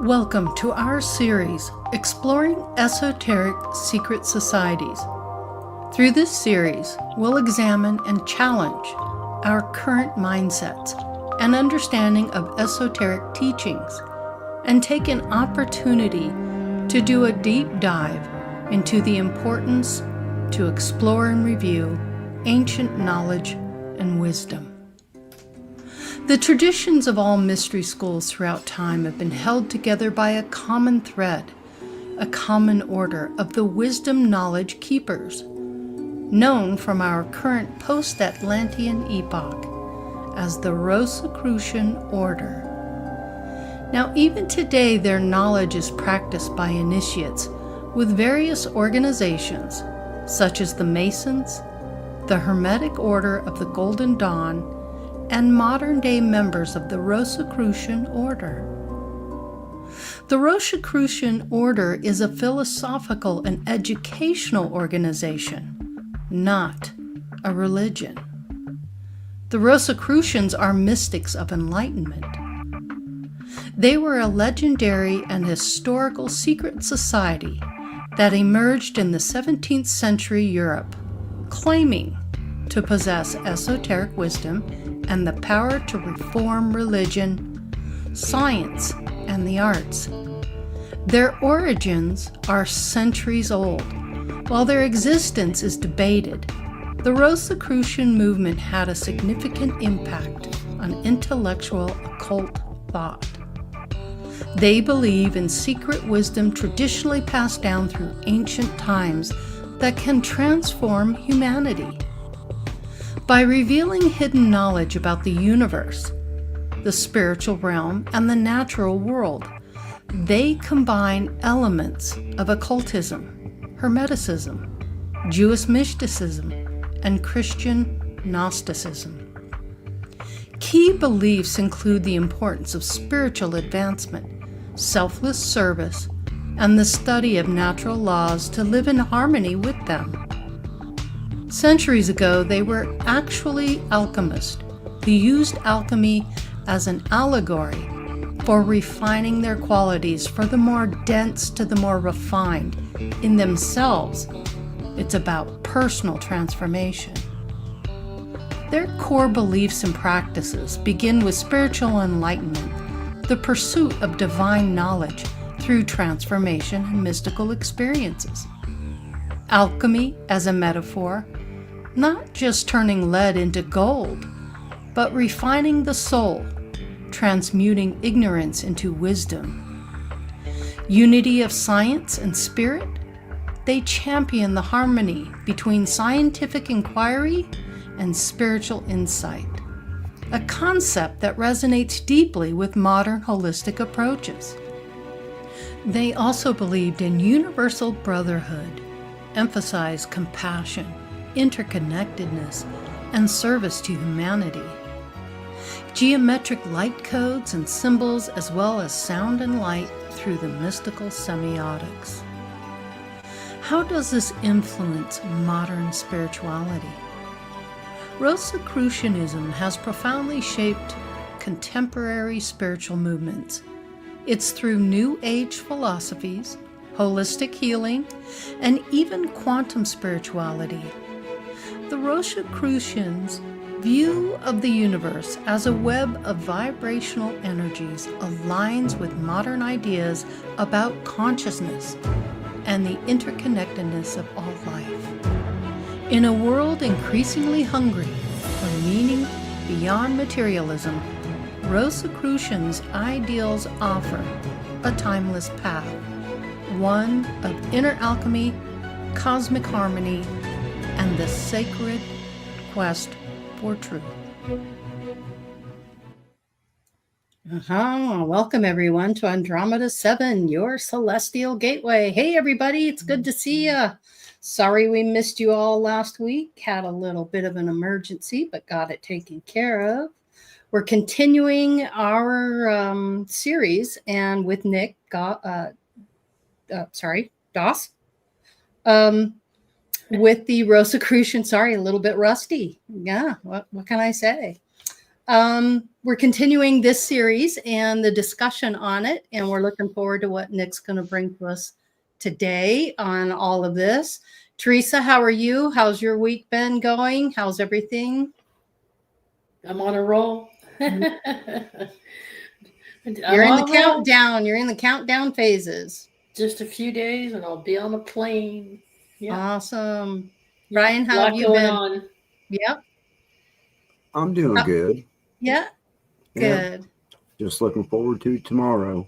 Welcome to our series, Exploring Esoteric Secret Societies. Through this series, we'll examine and challenge our current mindsets and understanding of esoteric teachings, and take an opportunity to do a deep dive into the importance to explore and review ancient knowledge and wisdom. The traditions of all mystery schools throughout time have been held together by a common thread, a common order of the wisdom knowledge keepers, known from our current post-Atlantean epoch as the Rosicrucian order. Now, even today, their knowledge is practiced by initiates with various organizations, such as the Masons, the Hermetic Order of the Golden Dawn, and modern-day members of the Rosicrucian order. The Rosicrucian order is a philosophical and educational organization, not a religion. The Rosicrucians are mystics of enlightenment. They were a legendary and historical secret society that emerged in the 17th century Europe, claiming to possess esoteric wisdom and the power to reform religion, science, and the arts. Their origins are centuries old. While their existence is debated, the Rosicrucian movement had a significant impact on intellectual occult thought. They believe in secret wisdom traditionally passed down through ancient times that can transform humanity. By revealing hidden knowledge about the universe, the spiritual realm, and the natural world, they combine elements of occultism, Hermeticism, Jewish mysticism, and Christian Gnosticism. Key beliefs include the importance of spiritual advancement, selfless service, and the study of natural laws to live in harmony with them. Centuries ago, they were actually alchemists who used alchemy as an allegory for refining their qualities from the more dense to the more refined. In themselves, it's about personal transformation. Their core beliefs and practices begin with spiritual enlightenment, the pursuit of divine knowledge through transformation and mystical experiences. Alchemy as a metaphor, not just turning lead into gold, but refining the soul, transmuting ignorance into wisdom. Unity of science and spirit, they champion the harmony between scientific inquiry and spiritual insight, a concept that resonates deeply with modern holistic approaches. They also believed in universal brotherhood, emphasized compassion, interconnectedness, and service to humanity. Geometric light codes and symbols, as well as sound and light through the mystical semiotics. How does this influence modern spirituality? Rosicrucianism has profoundly shaped contemporary spiritual movements. It's through New Age philosophies, holistic healing, and even quantum spirituality. The Rosicrucians' view of the universe as a web of vibrational energies aligns with modern ideas about consciousness and the interconnectedness of all life. In a world increasingly hungry for meaning beyond materialism, Rosicrucians' ideals offer a timeless path, one of inner alchemy, cosmic harmony, and the sacred quest for truth. Welcome everyone to Andromeda 7, your celestial gateway. Hey everybody, it's good to see you. Sorry we missed you all last week. Had a little bit of an emergency, but got it taken care of. We're continuing our series, and with Nick, Doss, with the Rosicrucian. Sorry, a little bit rusty. Yeah, what can I say? we're continuing this series and the discussion on it, and we're looking forward to what Nick's going to bring to us today on all of this. Teresa, how are you? How's your week been going? How's everything? I'm on a roll. You're in the countdown. You're in the countdown phases. Just a few days and I'll be on a plane. Yep. Awesome. Yep. Brian, how have you been? On. Yep. I'm doing good. Yeah. Good. Just looking forward to tomorrow.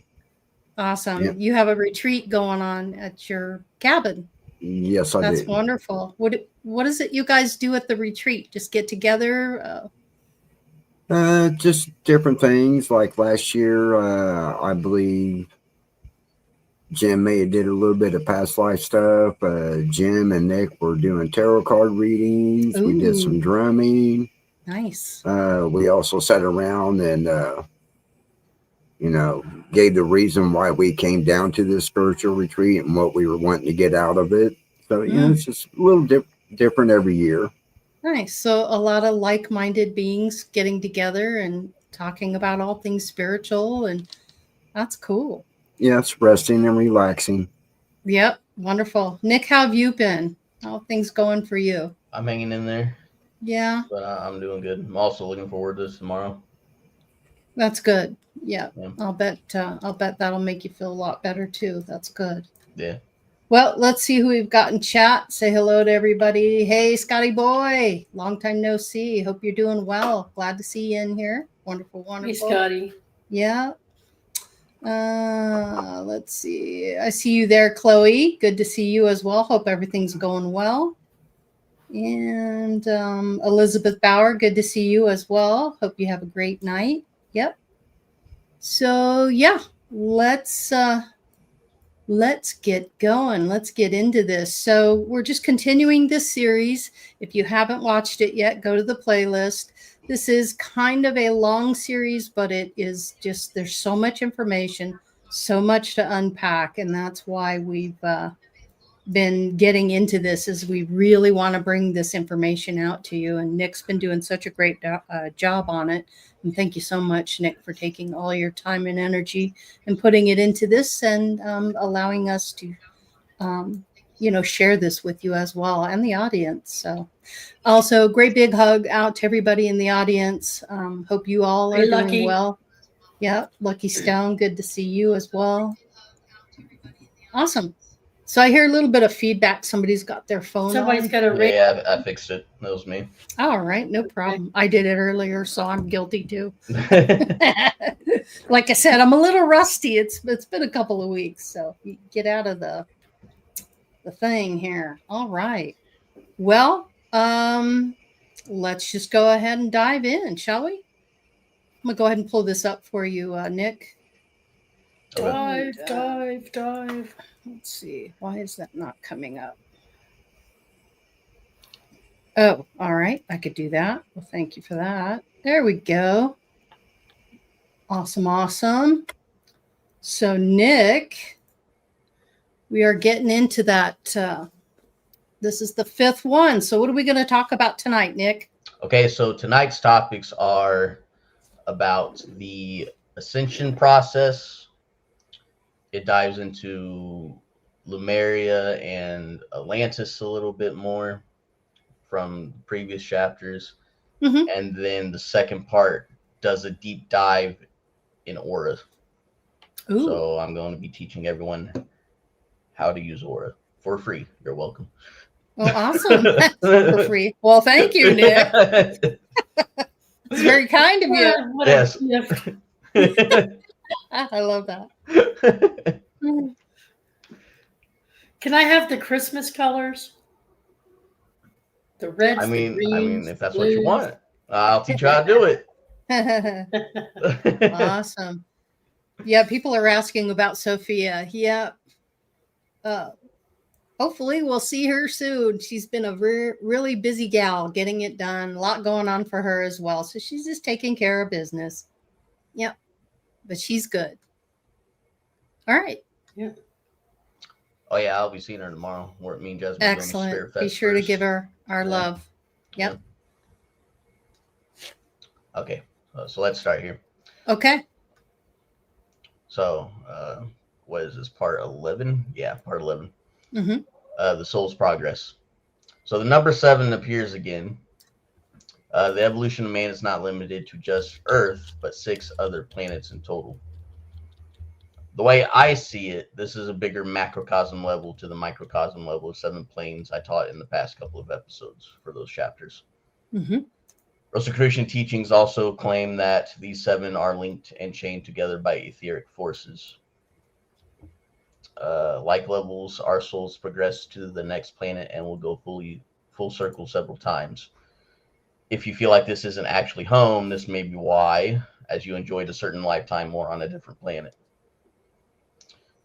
Awesome. Yep. You have a retreat going on at your cabin. Yes, I do. That's wonderful. What is it you guys do at the retreat? Just get together? Just different things. Like last year, I believe Jim may have did a little bit of past life stuff. Jim and Nick were doing tarot card readings. Ooh. We did some drumming. Nice. We also sat around and, gave the reason why we came down to this spiritual retreat and what we were wanting to get out of it. So, it's just a little different every year. Nice. So a lot of like-minded beings getting together and talking about all things spiritual, and that's cool. Yes, resting and relaxing. Yep. Wonderful. Nick, how have you been? How are things going for you? I'm hanging in there. Yeah. But I'm doing good. I'm also looking forward to this tomorrow. That's good. Yeah. I'll bet that'll make you feel a lot better too. That's good. Yeah. Well, let's see who we've got in chat. Say hello to everybody. Hey, Scotty boy. Long time no see. Hope you're doing well. Glad to see you in here. Wonderful, wonderful. Hey, Scotty. Yeah. Let's see. I see you there, Chloe. Good to see you as well. Hope everything's going well. And Elizabeth Bauer, good to see you as well. Hope you have a great night. Yep. So yeah, let's get going. Let's get into this. So we're just continuing this series. If you haven't watched it yet, go to the playlist. This is kind of a long series, but it is just, there's so much information, so much to unpack. And that's why we've been getting into this, is we really want to bring this information out to you. And Nick's been doing such a great job on it. And thank you so much, Nick, for taking all your time and energy and putting it into this and allowing us to, share this with you as well and the audience. So also great big hug out to everybody in the audience. Hope you all are doing well. Yeah. Lucky Stone. Good to see you as well. Awesome. So I hear a little bit of feedback. Somebody's got their phone. Somebody's got a ring. Yeah, I fixed it. That was me. All right, no problem. I did it earlier, so I'm guilty too. Like I said, I'm a little rusty. It's been a couple of weeks, so you get out of the thing here. All right. Well, let's just go ahead and dive in, shall we? I'm gonna go ahead and pull this up for you, Nick. Dive. Let's see. Why is that not coming up? Oh, all right. I could do that. Well, thank you for that. There we go. Awesome. So, Nick, we are getting into that. This is the fifth one. So what are we going to talk about tonight, Nick? Okay, so tonight's topics are about the ascension process. It dives into Lemuria and Atlantis a little bit more from previous chapters. Mm-hmm. And then the second part does a deep dive in aura. Ooh. So I'm going to be teaching everyone how to use aura for free. You're welcome. Well, awesome. For free. Well, thank you, Nick. It's very kind of you. Yes. I love that. Can I have the Christmas colors? The reds, the greens, if that's blues. what you want, I'll teach you how to do it. Awesome. Yeah, people are asking about Sophia. Yeah. Hopefully we'll see her soon. She's been a really busy gal getting it done. A lot going on for her as well. So she's just taking care of business. Yep. But she's good. All right. Yeah. Oh, yeah. I'll be seeing her tomorrow. We're at me and Jasmine. Excellent. Be sure to give her our love. Yep. Okay. So let's start here. Okay. So, what is this, part 11? Yeah, part 11. Mm-hmm. The soul's progress. So the number 7 appears again. The evolution of man is not limited to just Earth, but 6 other planets in total. The way I see it, this is a bigger macrocosm level to the microcosm level of 7 planes I taught in the past couple of episodes for those chapters. Mm-hmm. Rosicrucian teachings also claim that these 7 are linked and chained together by etheric forces. Like levels, our souls progress to the next planet and will go full circle several times. If you feel like this isn't actually home, this may be why, as you enjoyed a certain lifetime more on a different planet.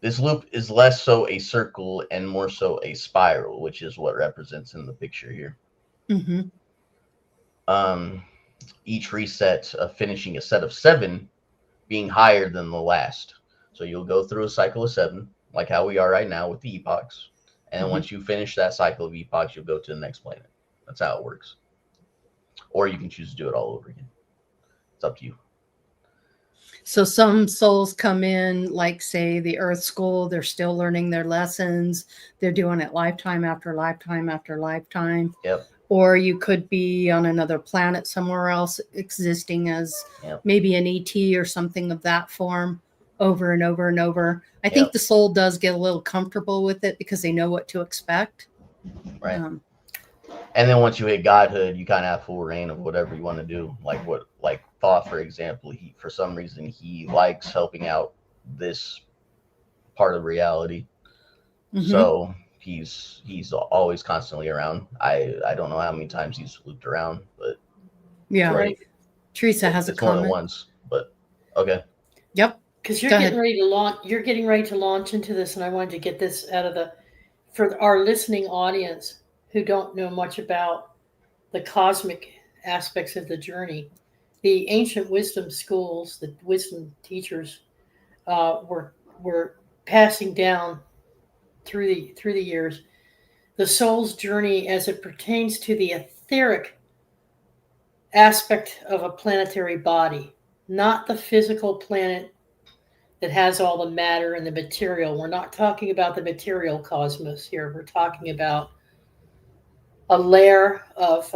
This loop is less so a circle and more so a spiral, which is what represents in the picture here. Mm-hmm. Each reset of finishing a set of 7 being higher than the last. So you'll go through a cycle of 7, like how we are right now with the epochs. And Mm-hmm. once you finish that cycle of epochs, you'll go to the next planet. That's how it works. Or you can choose to do it all over again. It's up to you. So some souls come in, like, say, the Earth School. They're still learning their lessons. They're doing it lifetime after lifetime after lifetime. Yep. Or you could be on another planet somewhere else, existing as maybe an ET or something of that form over and over and over. I think the soul does get a little comfortable with it because they know what to expect. Right. And then once you hit godhood, you kind of have full reign of whatever you want to do. Like Thoth, for example, for some reason he likes helping out this part of reality. Mm-hmm. So he's always constantly around. I don't know how many times he's looped around, but yeah, right. Teresa has a comment. More than once, but okay. Yep. Because you're getting ready to launch. You're getting ready to launch into this, and I wanted to get this out of for our listening audience who don't know much about the cosmic aspects of the journey. The ancient wisdom schools, the wisdom teachers, were passing down through the years the soul's journey as it pertains to the etheric aspect of a planetary body, not the physical planet that has all the matter and the material. We're not talking about the material cosmos here. We're talking about a layer of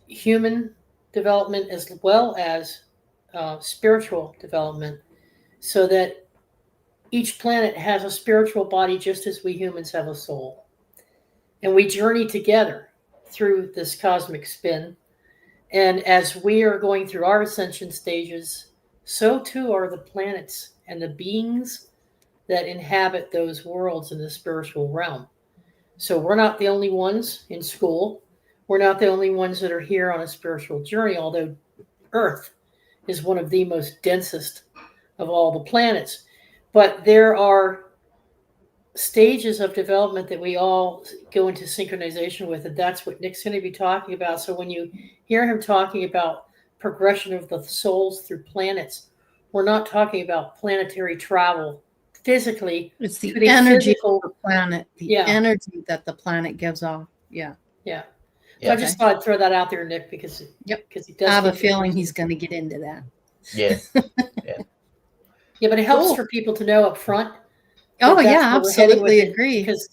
human development as well as spiritual development, so that each planet has a spiritual body just as we humans have a soul. And we journey together through this cosmic spin. And as we are going through our ascension stages, so too are the planets and the beings that inhabit those worlds in the spiritual realm. So we're not the only ones in school. We're not the only ones that are here on a spiritual journey, although Earth is one of the most densest of all the planets. But there are stages of development that we all go into synchronization with, and that's what Nick's going to be talking about. So when you hear him talking about progression of the souls through planets, we're not talking about planetary travel physically. It's the energy of the planet, the energy that the planet gives off. Yeah. So I just thought I'd throw that out there, Nick, because he does. I have a feeling he's going to get into that. Yeah. But it helps for people to know up front. Oh yeah, absolutely agree. Because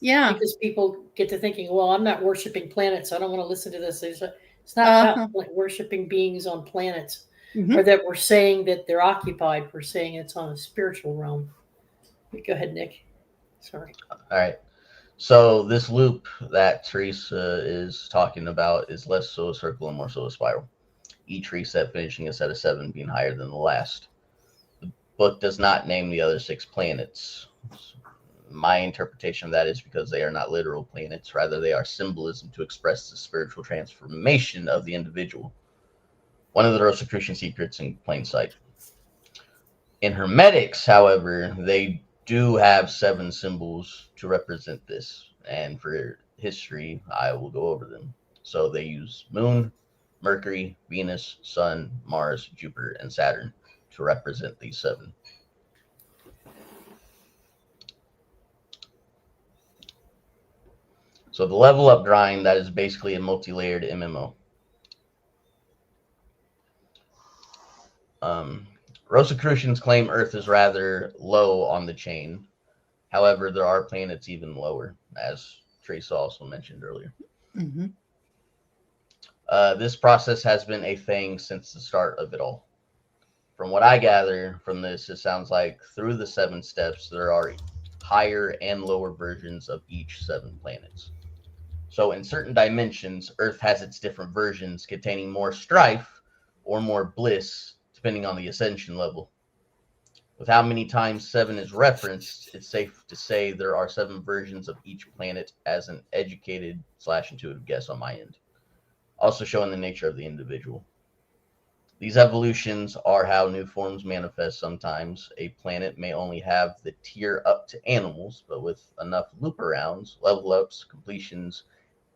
people get to thinking, well, I'm not worshiping planets, so I don't want to listen to this. It's not about worshiping beings on planets, or that we're saying that they're occupied. We're saying it's on a spiritual realm. Go ahead, Nick. Sorry. All right. So this loop that Teresa is talking about is less so a circle and more so a spiral. Each reset finishing a set of 7 being higher than the last. The book does not name the other 6 planets. My interpretation of that is because they are not literal planets. Rather, they are symbolism to express the spiritual transformation of the individual. One of the Rosicrucian secrets in plain sight. In Hermetics, however, they do have 7 symbols to represent this. And for history, I will go over them. So they use Moon, Mercury, Venus, Sun, Mars, Jupiter, and Saturn to represent these 7. So the level up grind, that is basically a multi-layered MMO. Rosicrucians claim Earth is rather low on the chain. However, there are planets even lower, as Trace also mentioned earlier. Mm-hmm. This process has been a thing since the start of it all. From what I gather from this, it sounds like through the 7 steps, there are higher and lower versions of each 7 planets. So in certain dimensions, Earth has its different versions containing more strife or more bliss, depending on the ascension level. With how many times 7 is referenced, it's safe to say there are 7 versions of each planet as an educated / intuitive guess on my end, also showing the nature of the individual. These evolutions are how new forms manifest sometimes. A planet may only have the tier up to animals, but with enough loop arounds, level ups, completions,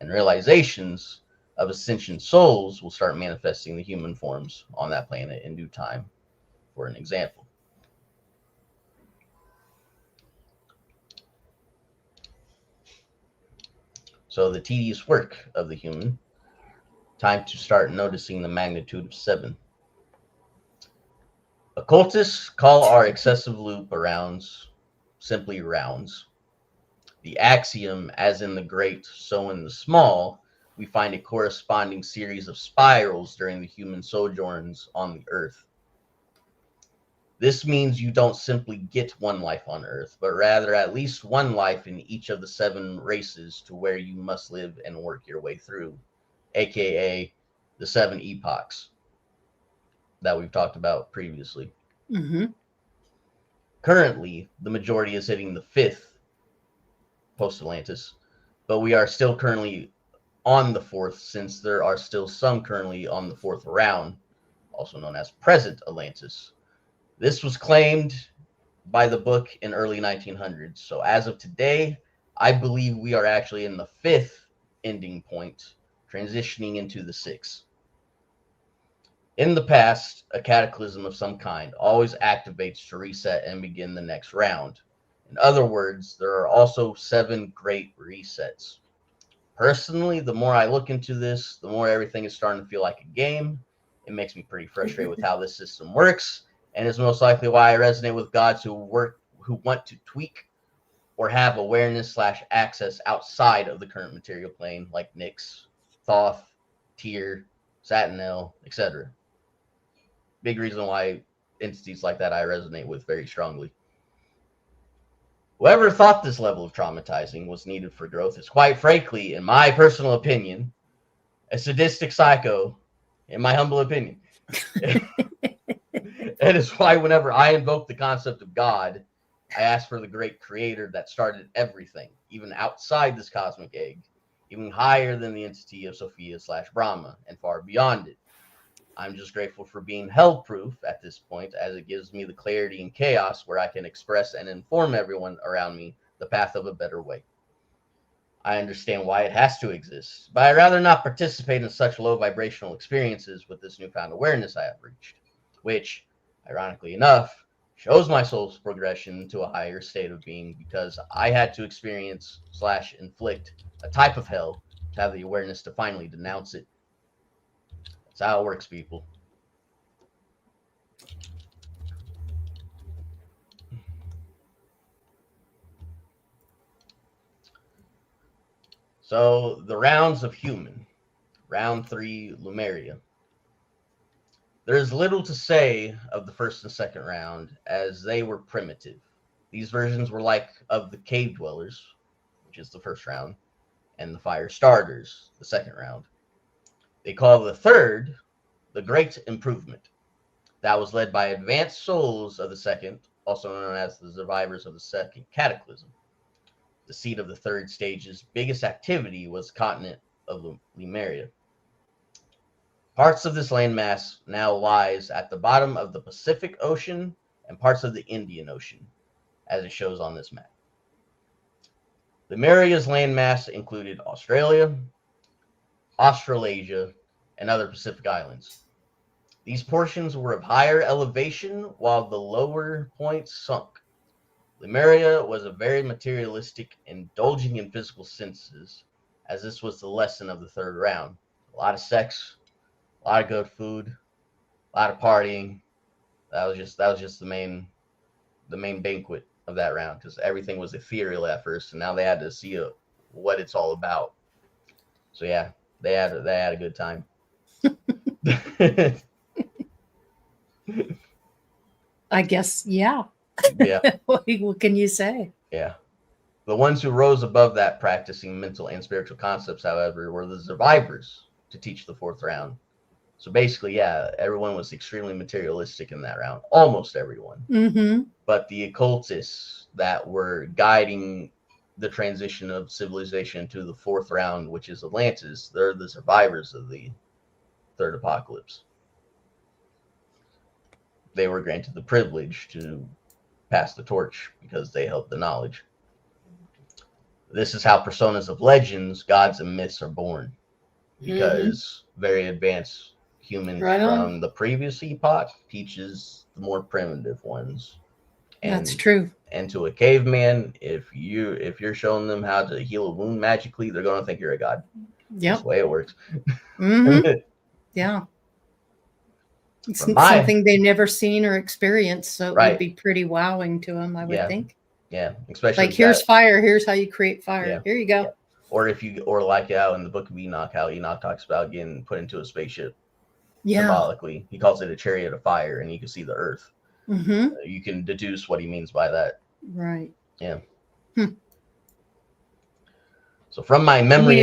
and realizations of ascension souls will start manifesting the human forms on that planet in due time. For an example, so the tedious work of the human, time to start noticing the magnitude of 7. Occultists call our excessive loop arounds simply rounds. The axiom, as in the great, so in the small, we find a corresponding series of spirals during the human sojourns on the earth. This means you don't simply get one life on earth, but rather at least one life in each of the 7 races to where you must live and work your way through, aka the 7 epochs that we've talked about previously. Mm-hmm. Currently, the majority is hitting the 5th post-Atlantis, but we are still currently on the 4th, since there are still some currently on the 4th round, also known as present Atlantis. This was claimed by the book in early 1900s. So as of today, I believe we are actually in the 5th ending point, transitioning into the 6th. In the past, a cataclysm of some kind always activates to reset and begin the next round. In other words, there are also 7 great resets. Personally, the more I look into this, the more everything is starting to feel like a game. It makes me pretty frustrated with how this system works, and is most likely why I resonate with gods who want to tweak or have awareness / access outside of the current material plane, like Nyx, Thoth, Tyr, Satanel, etc. Big reason why entities like that I resonate with very strongly. Whoever thought this level of traumatizing was needed for growth is, quite frankly, in my personal opinion, a sadistic psycho, in my humble opinion. It is why whenever I invoke the concept of God, I ask for the great creator that started everything, even outside this cosmic egg, even higher than the entity of Sophia / Brahma, and far beyond it. I'm just grateful for being hell-proof at this point, as it gives me the clarity in chaos where I can express and inform everyone around me the path of a better way. I understand why it has to exist, but I'd rather not participate in such low vibrational experiences with this newfound awareness I have reached, which, ironically enough, shows my soul's progression to a higher state of being, because I had to experience / inflict a type of hell to have the awareness to finally denounce it. That's how it works, people. So, the rounds of human. Round 3, Lumeria. There is little to say of the first and second round, as they were primitive. These versions were like of the cave dwellers, which is the first round, and the fire starters, the second round. They call the third the Great Improvement. That was led by advanced souls of the second, also known as the survivors of the second cataclysm. The seat of the third stage's biggest activity was the continent of Lemuria. Parts of this landmass now lies at the bottom of the Pacific Ocean and parts of the Indian Ocean, as it shows on this map. Lemuria's landmass included Australia, Australasia, and other Pacific islands. These portions were of higher elevation, while the lower points sunk. Lemuria was a very materialistic, indulging in physical senses, as this was the lesson of the third round. A lot of sex, a lot of good food, a lot of partying, That was just the main banquet of that round, because everything was ethereal at first, and now they had to see what it's all about. So yeah, they had a good time. I guess, yeah. Yeah, What can you say? yeah. The ones who rose above that, practicing mental and spiritual concepts, however, were the survivors to teach the fourth round. So basically, yeah, everyone was extremely materialistic in that round, almost everyone. Mm-hmm. But the occultists that were guiding the transition of civilization to the fourth round, which is Atlantis, they're the survivors of the third apocalypse. They were granted the privilege to pass the torch because they held the knowledge. This is how personas of legends, gods, and myths are born, because very advanced humans Right on. from the previous epoch teaches the more primitive ones. That's true. And to a caveman, if you're showing them how to heal a wound magically, they're going to think you're a god. That's Yep. the way it works. Mm-hmm. Yeah. It's something they never seen or experienced, so it Right. would be pretty wowing to them, I would think. Yeah, especially Like, here's fire. Here's how you create fire. Yeah. Here you go. Yeah. Or like out in the Book of Enoch, how Enoch talks about getting put into a spaceship. Yeah. Symbolically, he calls it a chariot of fire, and you can see the earth. Mm-hmm. You can deduce what he means by that. Right. Yeah. So from my memory,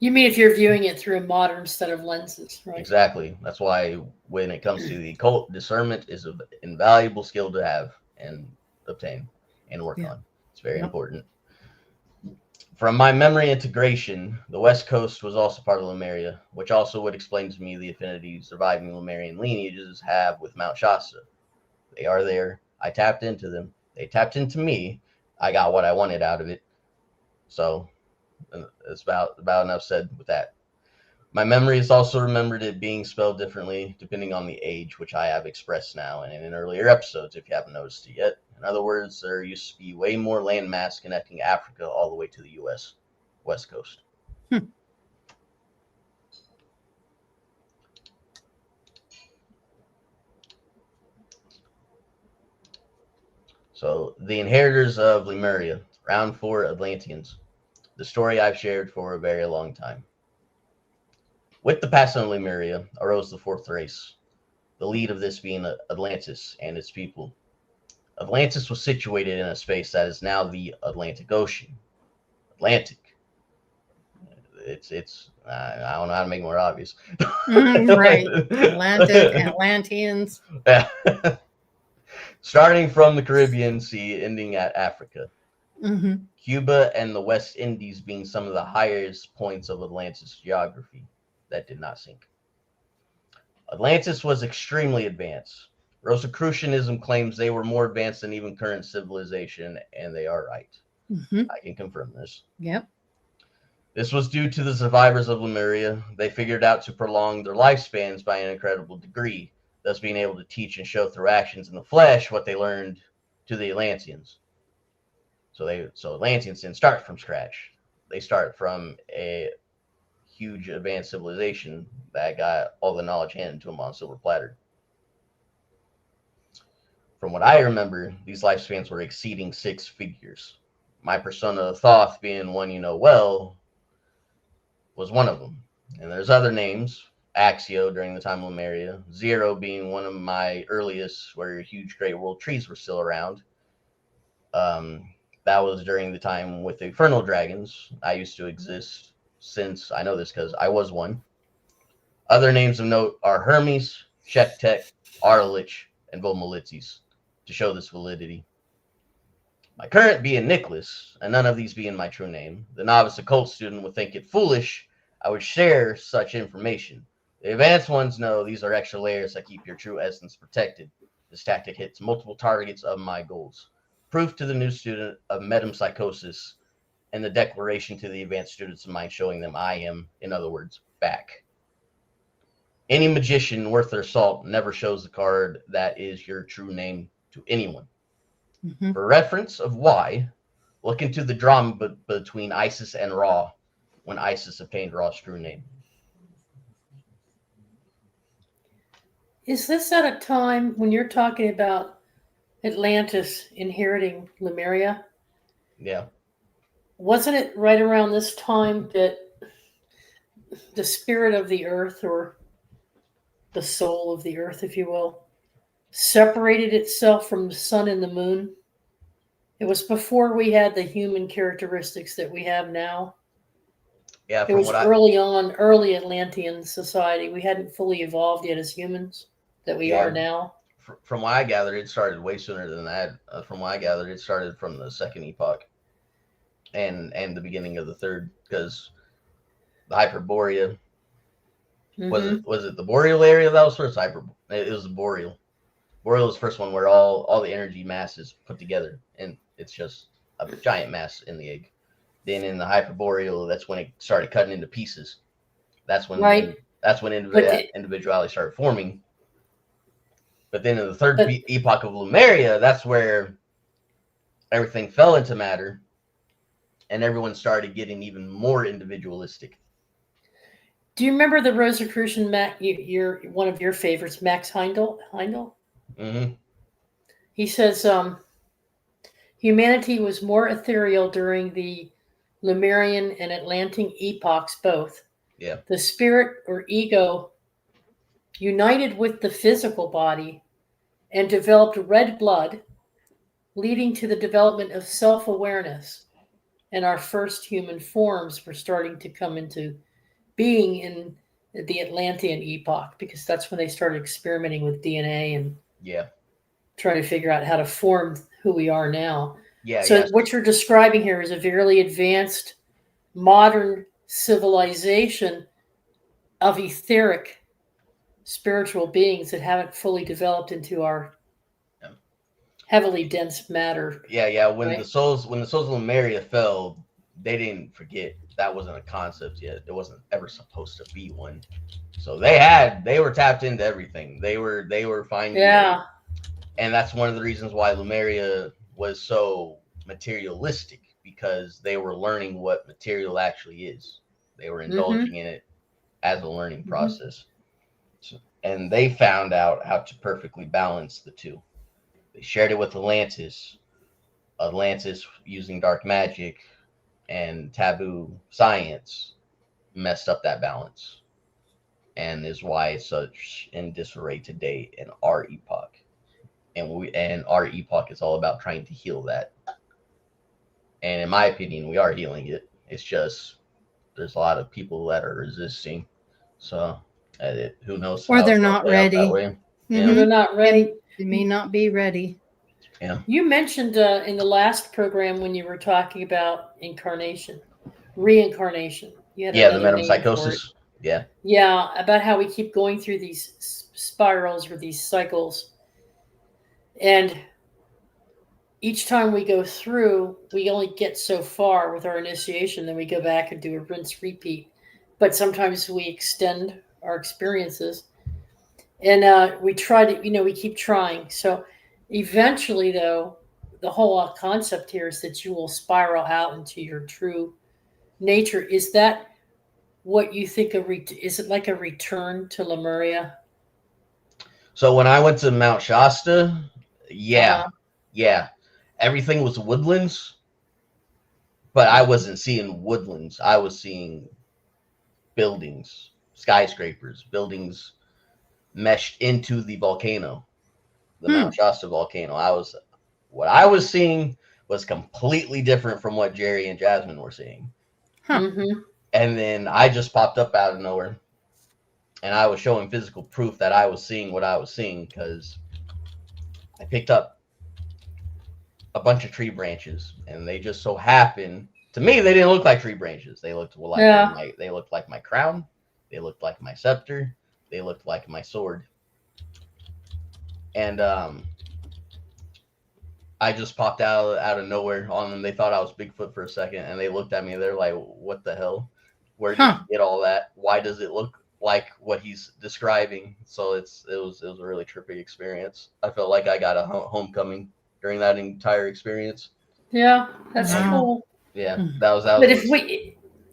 you mean if you're viewing it through a modern set of lenses, right? Exactly. That's why when it comes to the occult, discernment is an invaluable skill to have and obtain and work on. It's very important. From my memory integration, the West Coast was also part of Lemuria, which also would explain to me the affinity surviving Lemurian lineages have with Mount Shasta. They are there. I tapped into them. They tapped into me. I got what I wanted out of it. So it's about enough said with that. My memory has also remembered it being spelled differently depending on the age, which I have expressed now and in earlier episodes if you haven't noticed it yet. In other words, there used to be way more landmass connecting Africa all the way to the U.S. West Coast. So, the inheritors of Lemuria, round 4 Atlanteans, the story I've shared for a very long time. With the passing of Lemuria arose the fourth race, the lead of this being Atlantis and its people. Atlantis was situated in a space that is now the Atlantic Ocean. Atlantic. It's I don't know how to make it more obvious. Right. Atlantic, Atlanteans. Yeah. Starting from the Caribbean Sea, ending at Africa. Mm-hmm. Cuba and the West Indies being some of the highest points of Atlantis geography that did not sink. Atlantis was extremely advanced. Rosicrucianism claims they were more advanced than even current civilization, and they are right. Mm-hmm. I can confirm this. Yep. This was due to the survivors of Lemuria. They figured out to prolong their lifespans by an incredible degree, thus being able to teach and show through actions in the flesh what they learned to the Atlanteans. So Atlanteans didn't start from scratch. They start from a huge advanced civilization that got all the knowledge handed to them on a silver platter. From what I remember, these lifespans were exceeding 6 figures. My persona of Thoth, being one you know well, was one of them. And there's other names, Axio during the time of Lemuria, Zero being one of my earliest, where huge great world trees were still around. That was during the time with the Infernal Dragons. I used to exist since, I know this because I was one. Other names of note are Hermes, Shektek, Arlich, and Vomolitzes to show this validity. My current being Nicholas, and none of these being my true name, the novice occult student would think it foolish I would share such information. The advanced ones know these are extra layers that keep your true essence protected. This tactic hits multiple targets of my goals. Proof to the new student of metempsychosis, and the declaration to the advanced students of mine showing them I am, in other words, back. Any magician worth their salt never shows the card that is your true name to anyone. Mm-hmm. For reference of why, look into the drama between Isis and Ra when Isis obtained Ra's true name. Is this at a time when you're talking about Atlantis inheriting Lemuria? Yeah. Wasn't it right around this time that the spirit of the earth, or the soul of the earth, if you will, separated itself from the sun and the moon? It was before we had the human characteristics that we have now. Yeah, It was early on, early Atlantean society. We hadn't fully evolved yet as humans that we are now. From what I gathered, it started way sooner than that. From what I gathered, it started from the second epoch and the beginning of the third, because the Hyperborea was it the boreal area that was first? It was the boreal. Boreal is the first one where all the energy mass is put together, and it's just a giant mass in the egg. Then in the Hyperboreal, that's when it started cutting into pieces. That's when individuality started forming. But then in the third epoch of Lemuria, that's where everything fell into matter, and everyone started getting even more individualistic. Do you remember the Rosicrucian you're one of your favorites, Max Heindel? Mm-hmm. He says humanity was more ethereal during the Lemurian and Atlantean epochs both. Yeah. The spirit or ego united with the physical body and developed red blood, leading to the development of self-awareness. And our first human forms were starting to come into being in the Atlantean epoch, because that's when they started experimenting with DNA and trying to figure out how to form who we are now. What you're describing here is a very advanced modern civilization of etheric spiritual beings that haven't fully developed into our heavily dense matter. When the souls of Lemuria fell, they didn't forget that wasn't a concept yet. It wasn't ever supposed to be one. So they were tapped into everything. They were finding and that's one of the reasons why Lemuria was so materialistic, because they were learning what material actually is. They were indulging in it as a learning process. And they found out how to perfectly balance the two. They shared it with Atlantis using dark magic and taboo science messed up that balance, and is why it's such in disarray today in our epoch. And our epoch is all about trying to heal that. And in my opinion, we are healing it. It's just there's a lot of people that are resisting. So who knows? Or they're not ready. Mm-hmm. They're not ready. They may not be ready. Yeah. You mentioned in the last program when you were talking about reincarnation. You had the metempsychosis. Yeah, about how we keep going through these spirals or these cycles. And each time we go through, we only get so far with our initiation, then we go back and do a rinse repeat. But sometimes we extend our experiences, and we try to, we keep trying. So eventually, though, the whole concept here is that you will spiral out into your true nature. Is that what you think is it like a return to Lemuria? So when I went to Mount Shasta, everything was woodlands, but I wasn't seeing woodlands. I was seeing buildings, skyscrapers, buildings meshed into the volcano, the Mount Shasta volcano. What I was seeing was completely different from what Jerry and Jasmine were seeing. Mm-hmm. And then I just popped up out of nowhere, and I was showing physical proof that I was seeing what I was seeing, because I picked up a bunch of tree branches, and they just so happened to me, they didn't look like tree branches. They looked like they looked like my crown. They looked like my scepter. They looked like my sword. And I just popped out of nowhere on them. They thought I was Bigfoot for a second, and they looked at me. They're like, "What the hell? Where did you get all that? Why does it look like what he's describing?" So it was a really trippy experience. I felt like I got a homecoming during that entire experience. Yeah, that's cool. Yeah, that was. But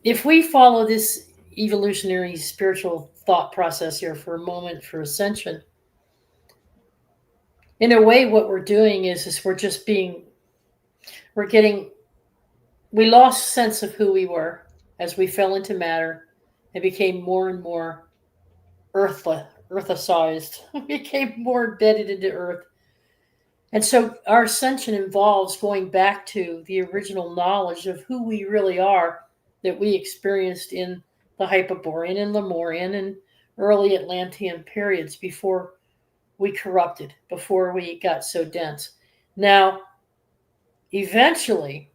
if we follow this evolutionary spiritual thought process here for a moment for ascension, in a way, what we're doing is we lost sense of who we were as we fell into matter and became more and more earthicized. We became more embedded into earth. And so our ascension involves going back to the original knowledge of who we really are that we experienced in the Hyperborean and Lemurian and early Atlantean periods before we corrupted, before we got so dense. Now, eventually,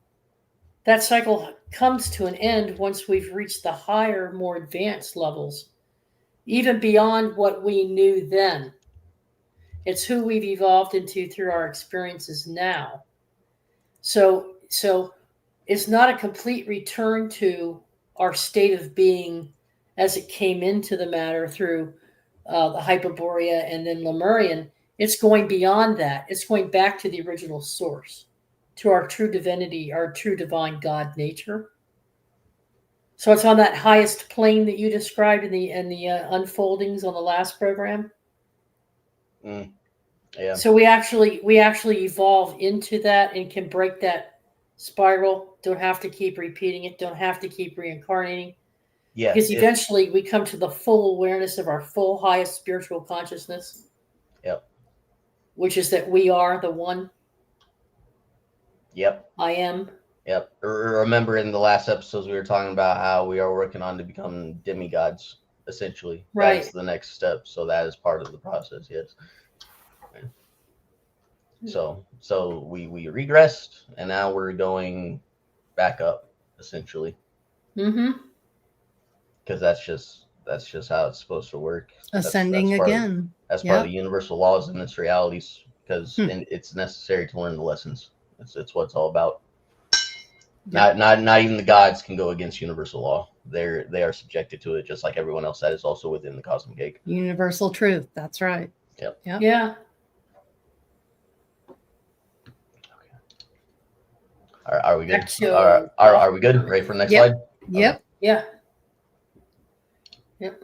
that cycle comes to an end once we've reached the higher, more advanced levels, even beyond what we knew then. It's who we've evolved into through our experiences now. So it's not a complete return to our state of being as it came into the matter through the Hyperborea and then Lemurian. It's going beyond that. It's going back to the original source, to our true divinity, our true divine God nature. So it's on that highest plane that you described in the unfoldings on the last program. Yeah. So we actually evolve into that and can break that spiral. Don't have to keep repeating it. Don't have to keep reincarnating. Yeah. Because eventually we come to the full awareness of our full highest spiritual consciousness. Yep. Which is that we are the one. Yep. I am. Yep. Remember in the last episodes we were talking about how we are working on to become demigods, essentially. Right. That's the next step. So that is part of the process, yes. So we regressed and now we're going back up, essentially. Mm-hmm. Because that's just how it's supposed to work. Ascending again. That's part of the universal laws and its realities, because it's necessary to learn the lessons. It's what it's all about. Yep. Not even the gods can go against universal law. They are subjected to it, just like everyone else that is also within the cosmic egg. Universal truth. That's right. Yep. Yeah. Are we good? Are we good? Ready for the next slide? Yep. Okay. Yeah. Yep.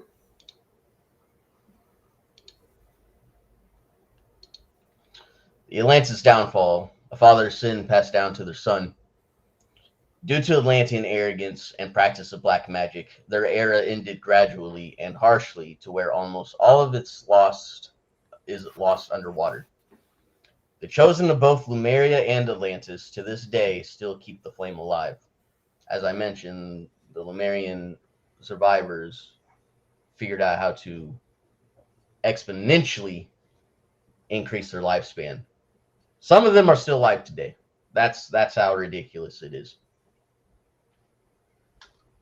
The Atlantis downfall. A father's sin passed down to their son. Due to Atlantean arrogance and practice of black magic, their era ended gradually and harshly to where almost all of its is lost underwater. The chosen of both Lemuria and Atlantis to this day still keep the flame alive. As I mentioned, the Lemurian survivors figured out how to exponentially increase their lifespan. Some of them are still alive today. That's how ridiculous it is.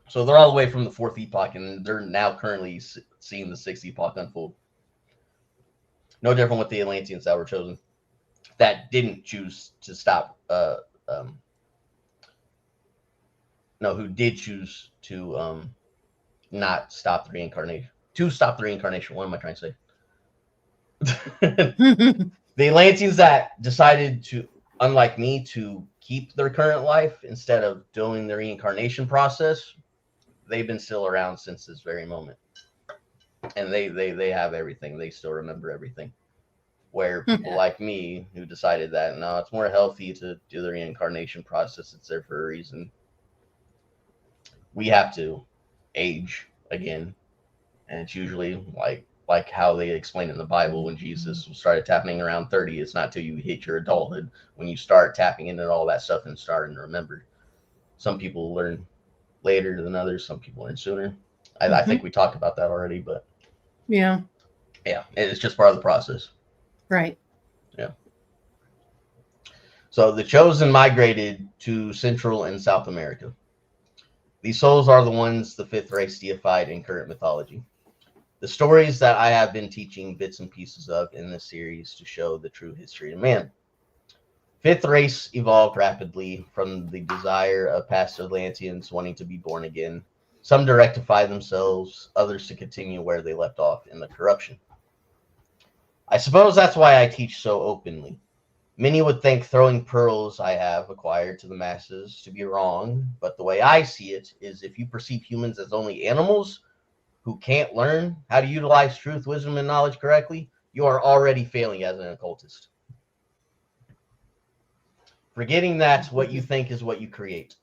So they're all the way from the fourth epoch, and they're now currently seeing the sixth epoch unfold. No different with the Atlanteans that were chosen, that didn't choose to stop. Who did choose to not stop the reincarnation. To stop the reincarnation. What am I trying to say? The Atlanteans that decided to, unlike me, to keep their current life instead of doing the reincarnation process, they've been still around since this very moment. And they have everything. They still remember everything. Where people like me who decided that, no, it's more healthy to do the reincarnation process. It's there for a reason. We have to age again. And it's usually like how they explain in the Bible when Jesus started tapping around 30. It's not till you hit your adulthood when you start tapping into all that stuff and starting to remember. Some people learn later than others. Some people learn sooner. I think we talked about that already, but yeah, it's just part of the process. Right. Yeah. So the chosen migrated to Central and South America. These souls are the ones the fifth race deified in current mythology. The stories that I have been teaching bits and pieces of in this series to show the true history of man. Fifth race evolved rapidly from the desire of past Atlanteans wanting to be born again, some to rectify themselves, others to continue where they left off in the corruption. I suppose that's why I teach so openly. Many would think throwing pearls I have acquired to the masses to be wrong, but the way I see it is if you perceive humans as only animals who can't learn how to utilize truth, wisdom, and knowledge correctly, you are already failing as an occultist. Forgetting that what you think is what you create.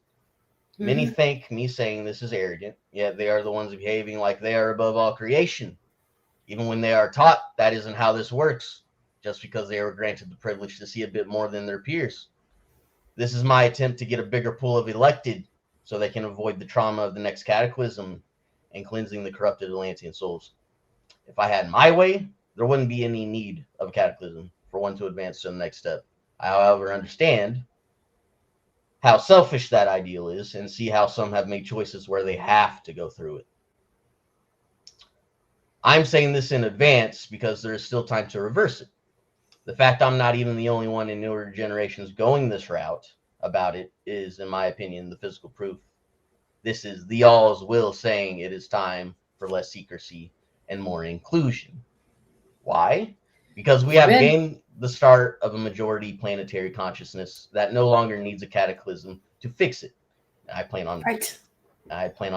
Many Mhm. think me saying this is arrogant, yet they are the ones behaving like they are above all creation. Even when they are taught that isn't how this works, just because they were granted the privilege to see a bit more than their peers. This is my attempt to get a bigger pool of elected so they can avoid the trauma of the next cataclysm and cleansing the corrupted Atlantean souls. If I had my way, there wouldn't be any need of a cataclysm for one to advance to the next step. I, however, understand how selfish that ideal is and see how some have made choices where they have to go through it. I'm saying this in advance because there is still time to reverse it. The fact I'm not even the only one in newer generations going this route about it is, in my opinion, the physical proof. This is the all's will saying it is time for less secrecy and more inclusion. Why? Because we have Amen. gained the start of a majority planetary consciousness that no longer needs a cataclysm to fix it. I plan on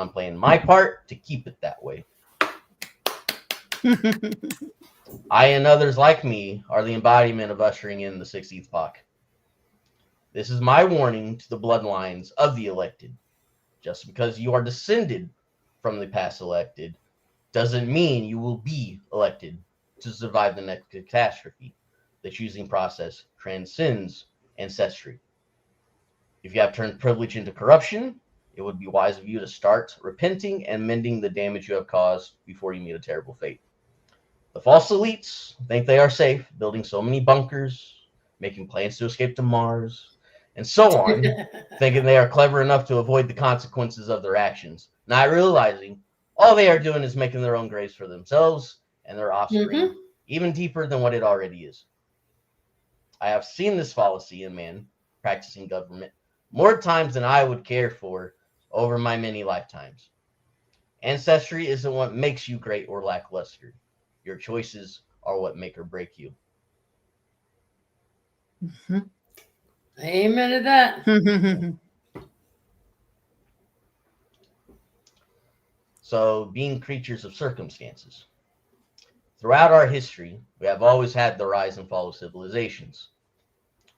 playing my part to keep it that way. I and others like me are the embodiment of ushering in the 16th epoch. This is my warning to the bloodlines of the elected. Just because you are descended from the past elected doesn't mean you will be elected to survive the next catastrophe. The choosing process transcends ancestry. If you have turned privilege into corruption, it would be wise of you to start repenting and mending the damage you have caused before you meet a terrible fate. The false elites think they are safe, building so many bunkers, making plans to escape to Mars, and so on, thinking they are clever enough to avoid the consequences of their actions, not realizing all they are doing is making their own graves for themselves and their offspring, even deeper than what it already is. I have seen this fallacy in man practicing government more times than I would care for over my many lifetimes. Ancestry isn't what makes you great or lackluster. Your choices are what make or break you. Amen to that. So, being creatures of circumstances. Throughout our history, we have always had the rise and fall of civilizations.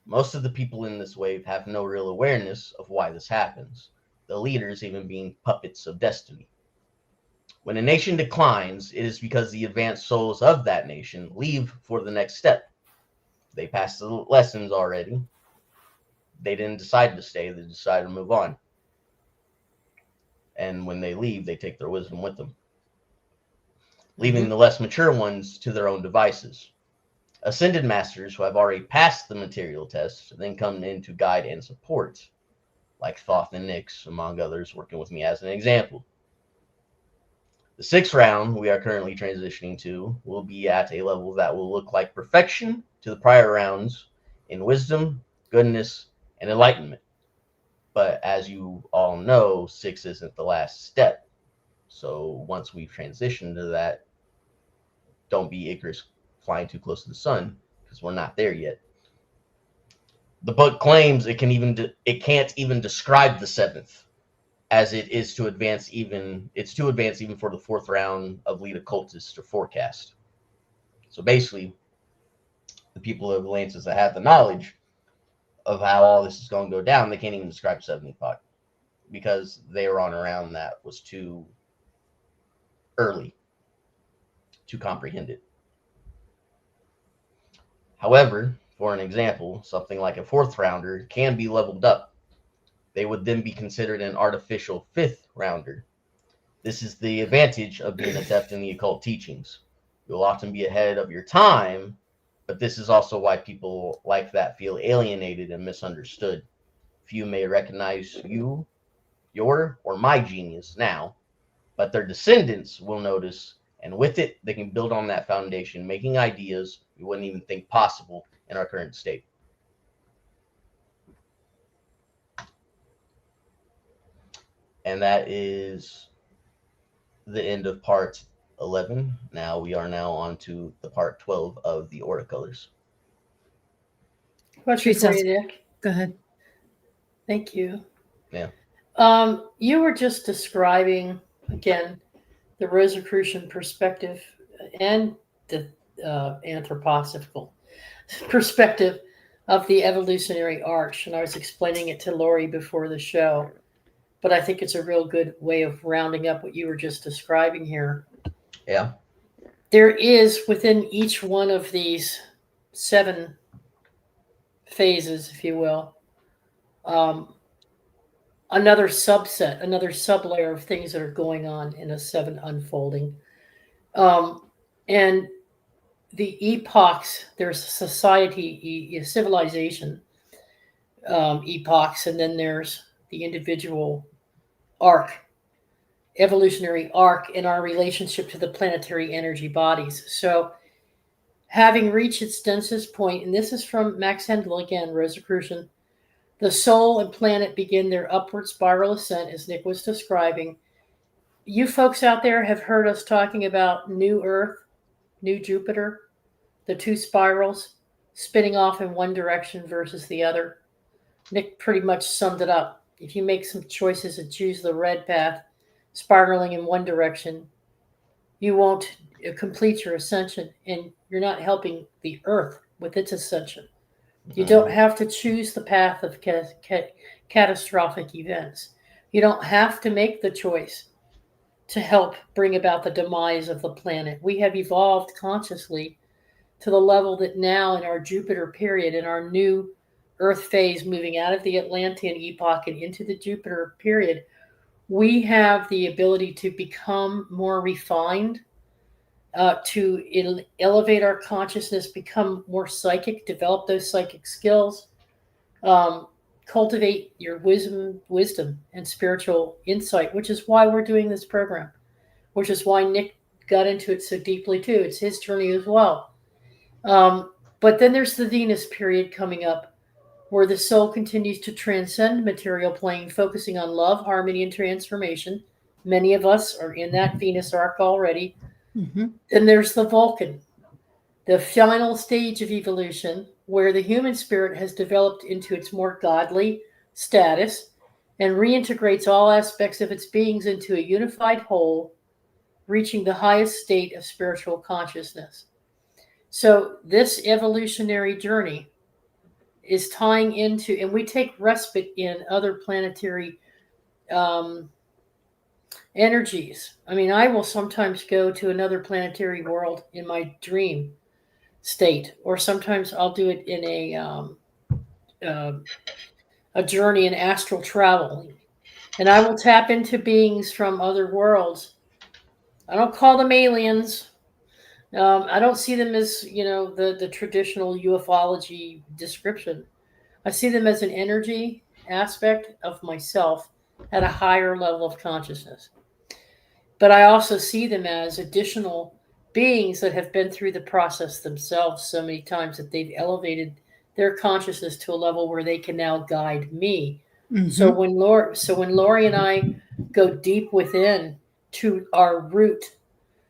Most of the people in this wave have no real awareness of why this happens, the leaders even being puppets of destiny. When a nation declines, it is because the advanced souls of that nation leave for the next step. They passed the lessons already. They didn't decide to stay, they decided to move on. And when they leave, they take their wisdom with them, leaving the less mature ones to their own devices. Ascended masters who have already passed the material tests then come in to guide and support, like Thoth and Nyx, among others, working with me as an example. The 6th round we are currently transitioning to will be at a level that will look like perfection to the prior rounds in wisdom, goodness, and enlightenment. But as you all know, 6 isn't the last step. So once we've transitioned to that, don't be Icarus flying too close to the sun, because we're not there yet. The book claims it can't even describe the 7th, as it is to advance even for the 4th round of lead occultists to forecast. So basically, the people of Atlantis that have the knowledge of how all this is going to go down, they can't even describe 7th epoch because they were on around that was too early to comprehend it. However, for an example, something like a 4th rounder can be leveled up. They would then be considered an artificial 5th rounder. This is the advantage of being adept in the occult teachings. You'll often be ahead of your time, but this is also why people like that feel alienated and misunderstood. Few may recognize your, or my genius now, but their descendants will notice, and with it, they can build on that foundation, making ideas we wouldn't even think possible in our current state. And that is the end of part 11. Now we are on to the part 12 of the Aura Colors. Question for you, Nick. Go ahead. Thank you. Yeah. You were just describing, again, the Rosicrucian perspective and the anthroposophical perspective of the evolutionary arch. And I was explaining it to Lori before the show, but I think it's a real good way of rounding up what you were just describing here. Yeah. There is within each one of these 7 phases, if you will, another subset, another sublayer of things that are going on in a 7 unfolding. And the epochs, there's society, civilization epochs, and then there's the individual arc, evolutionary arc in our relationship to the planetary energy bodies. So having reached its densest point, and this is from Max Hendel again, Rosicrucian, the soul and planet begin their upward spiral ascent, as Nick was describing. You folks out there have heard us talking about new Earth, new Jupiter, the 2 spirals spinning off in one direction versus the other. Nick pretty much summed it up. If you make some choices and choose the red path, spiraling in one direction, you won't complete your ascension, and you're not helping the Earth with its ascension. You don't have to choose the path of catastrophic events. You don't have to make the choice to help bring about the demise of the planet. We have evolved consciously to the level that now in our Jupiter period, in our new Earth phase, moving out of the Atlantean epoch and into the Jupiter period, we have the ability to become more refined, to elevate our consciousness, become more psychic, develop those psychic skills, cultivate your wisdom and spiritual insight, which is why we're doing this program, which is why Nick got into it so deeply too. It's his journey as well. But then there's the Venus period coming up, where the soul continues to transcend material plane, focusing on love, harmony, and transformation. Many of us are in that Venus arc already. Mm-hmm. Then there's the Vulcan, the final stage of evolution, where the human spirit has developed into its more godly status and reintegrates all aspects of its beings into a unified whole, reaching the highest state of spiritual consciousness. So this evolutionary journey is tying into, and we take respite in other planetary energies. I mean, I will sometimes go to another planetary world in my dream state, or sometimes I'll do it in a journey in astral traveling, and I will tap into beings from other worlds. I don't call them aliens. I don't see them as, the traditional ufology description. I see them as an energy aspect of myself at a higher level of consciousness. But I also see them as additional beings that have been through the process themselves so many times that they've elevated their consciousness to a level where they can now guide me. Mm-hmm. So when Lori and I go deep within to our root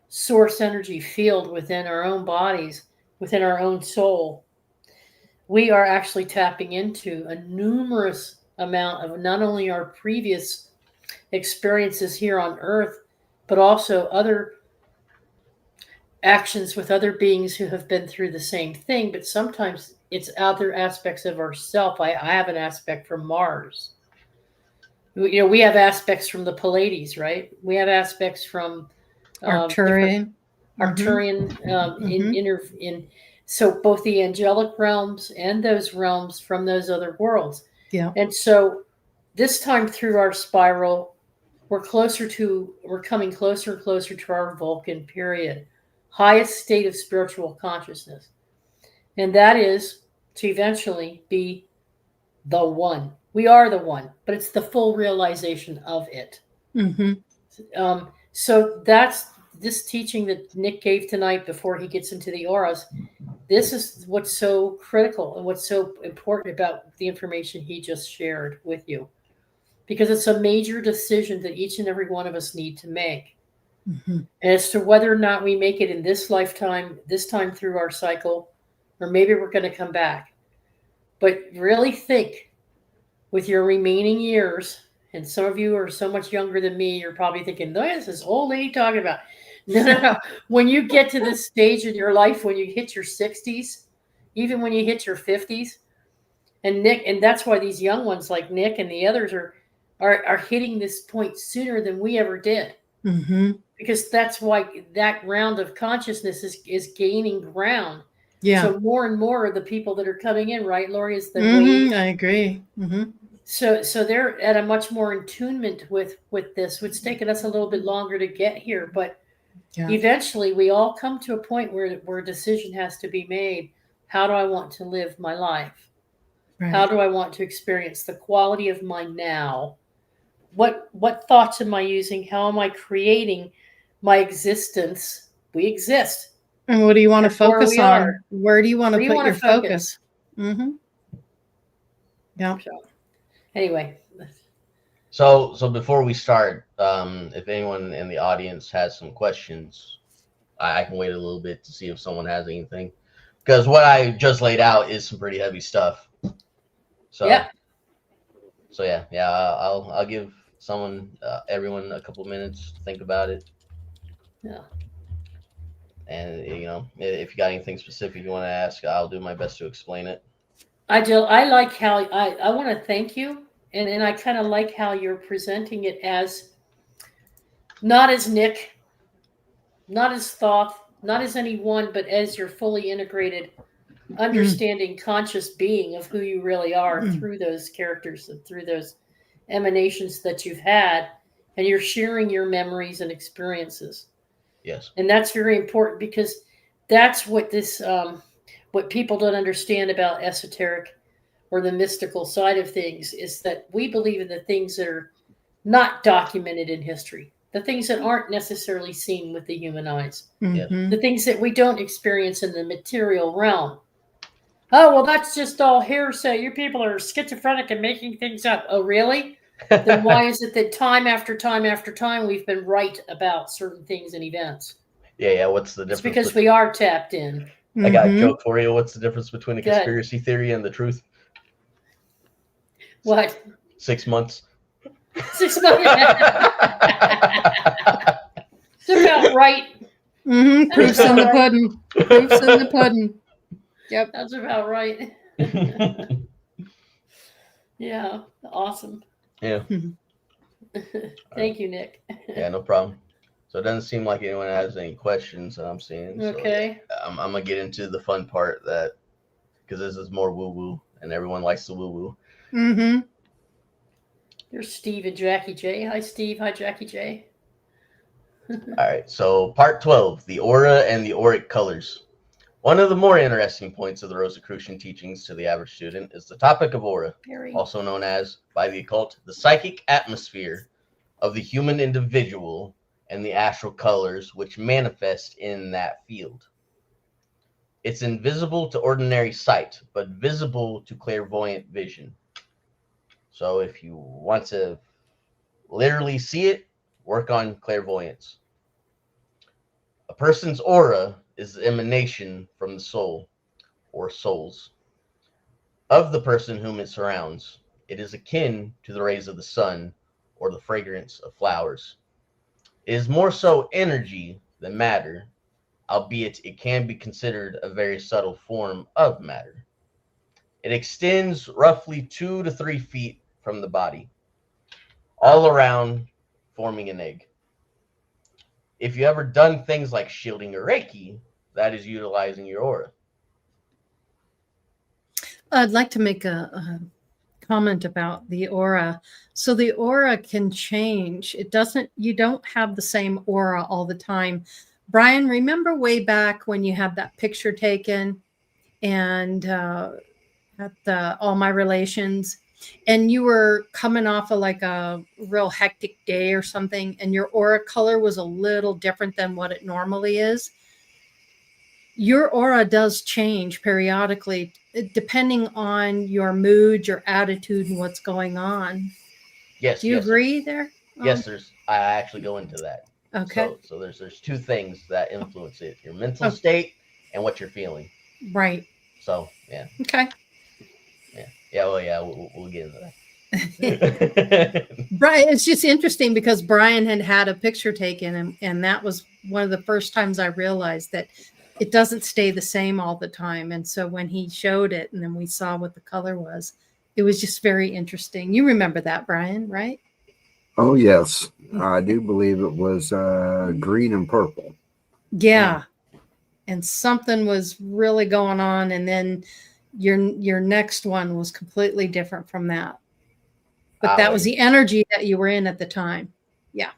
source energy field within our own bodies, within our own soul, we are actually tapping into a numerous amount of not only our previous experiences here on Earth, but also other actions with other beings who have been through the same thing. But sometimes it's other aspects of ourself. I have an aspect from Mars. We have aspects from the Pleiades, right? We have aspects from Arcturian. So both the angelic realms and those realms from those other worlds. Yeah. And so this time through our spiral, we're coming closer and closer to our Vulcan period, highest state of spiritual consciousness. And that is to eventually be the one. We are the one, but it's the full realization of it. Mm-hmm. So that's this teaching that Nick gave tonight before he gets into the auras. This is what's so critical and what's so important about the information he just shared with you, because it's a major decision that each and every one of us need to make. Mm-hmm. As to whether or not we make it in this lifetime, this time through our cycle, or maybe we're going to come back. But really think with your remaining years, and some of you are so much younger than me, you're probably thinking, "This is old lady talking about." No. When you get to this stage in your life, when you hit your 60s, even when you hit your 50s, And Nick, and that's why these young ones like Nick and the others are hitting this point sooner than we ever did. Mm-hmm. Because that's why that round of consciousness is gaining ground. Yeah. So more and more of the people that are coming in, right, Lori, is the Mm-hmm. wave. I agree. Mm-hmm. So they're at a much more attunement with this. It's taken us a little bit longer to get here, but Yeah. eventually we all come to a point where a decision has to be made. How do I want to live my life? Right. How do I want to experience the quality of my now? What thoughts am I using? How am I creating my existence? We exist. And what do you want to Therefore, focus we on? are. Where do you want Where to do you put wanna your focus? Mm-hmm. Yeah. So, anyway, So before we start, if anyone in the audience has some questions, I can wait a little bit to see if someone has anything, because what I just laid out is some pretty heavy stuff. So yeah. So yeah, I'll give everyone a couple minutes to think about it. Yeah. And if you got anything specific you want to ask, I'll do my best to explain it. I like how I want to thank you, and I kind of like how you're presenting it as not as Nick, not as Thoth, not as anyone, but as your fully integrated, understanding, conscious being of who you really are through those characters and through those emanations that you've had, and you're sharing your memories and experiences. Yes. And that's very important, because that's what this what people don't understand about esoteric or the mystical side of things is that we believe in the things that are not documented in history, the things that aren't necessarily seen with the human eyes, Mm-hmm. the things that we don't experience in the material realm. Oh, well, that's just all hearsay. You people are schizophrenic and making things up. Oh, really? Then why is it that time after time after time we've been right about certain things and events? Yeah. What's the It's difference? because we are tapped in. I got a joke for you. What's the difference between a Good. conspiracy theory and the truth? What? 6 months. 6 months. It's about right. Mm-hmm. Proofs in the pudding. Proofs in the pudding. Yep. That's about right. Yeah. Awesome. Yeah. Thank you, Nick. Yeah, no problem. So it doesn't seem like anyone has any questions that I'm seeing. Okay. So I'm gonna get into the fun part, because this is more woo-woo, and everyone likes the woo-woo. Mm-hmm. Here's Steve and Jackie J. Hi, Steve. Hi, Jackie J. All right, so part 12, the aura and the auric colors. One of the more interesting points of the Rosicrucian teachings to the average student is the topic of aura, also known as, by the occult, the psychic atmosphere of the human individual and the astral colors which manifest in that field. It's invisible to ordinary sight, but visible to clairvoyant vision. So if you want to literally see it, work on clairvoyance. A person's aura is the emanation from the soul, or souls, of the person whom it surrounds. It is akin to the rays of the sun or the fragrance of flowers. It is more so energy than matter, albeit it can be considered a very subtle form of matter. It extends roughly 2 to 3 feet from the body, all around, forming an egg. If you ever done things like shielding or Reiki, that is utilizing your aura. I'd like to make a comment about the aura. So the aura can change. You don't have the same aura all the time. Brian, remember way back when you had that picture taken and at All My Relations, and you were coming off of like a real hectic day or something, and your aura color was a little different than what it normally is? Your aura does change periodically depending on your mood, your attitude, and what's going on. Yes. Do you agree there? Yes, I actually go into that. Okay. So there's 2 things that influence it: your mental state and what you're feeling. Right. So yeah. Okay. Yeah. Well, yeah, we'll get into that. Brian, it's just interesting because Brian had a picture taken, and that was one of the first times I realized that it doesn't stay the same all the time. And so when he showed it and then we saw what the color was, it was just very interesting. You remember that, Brian, right? Oh, yes. I do believe it was green and purple. Yeah. And something was really going on. And then your next one was completely different from that. But that was the energy that you were in at the time. Yeah.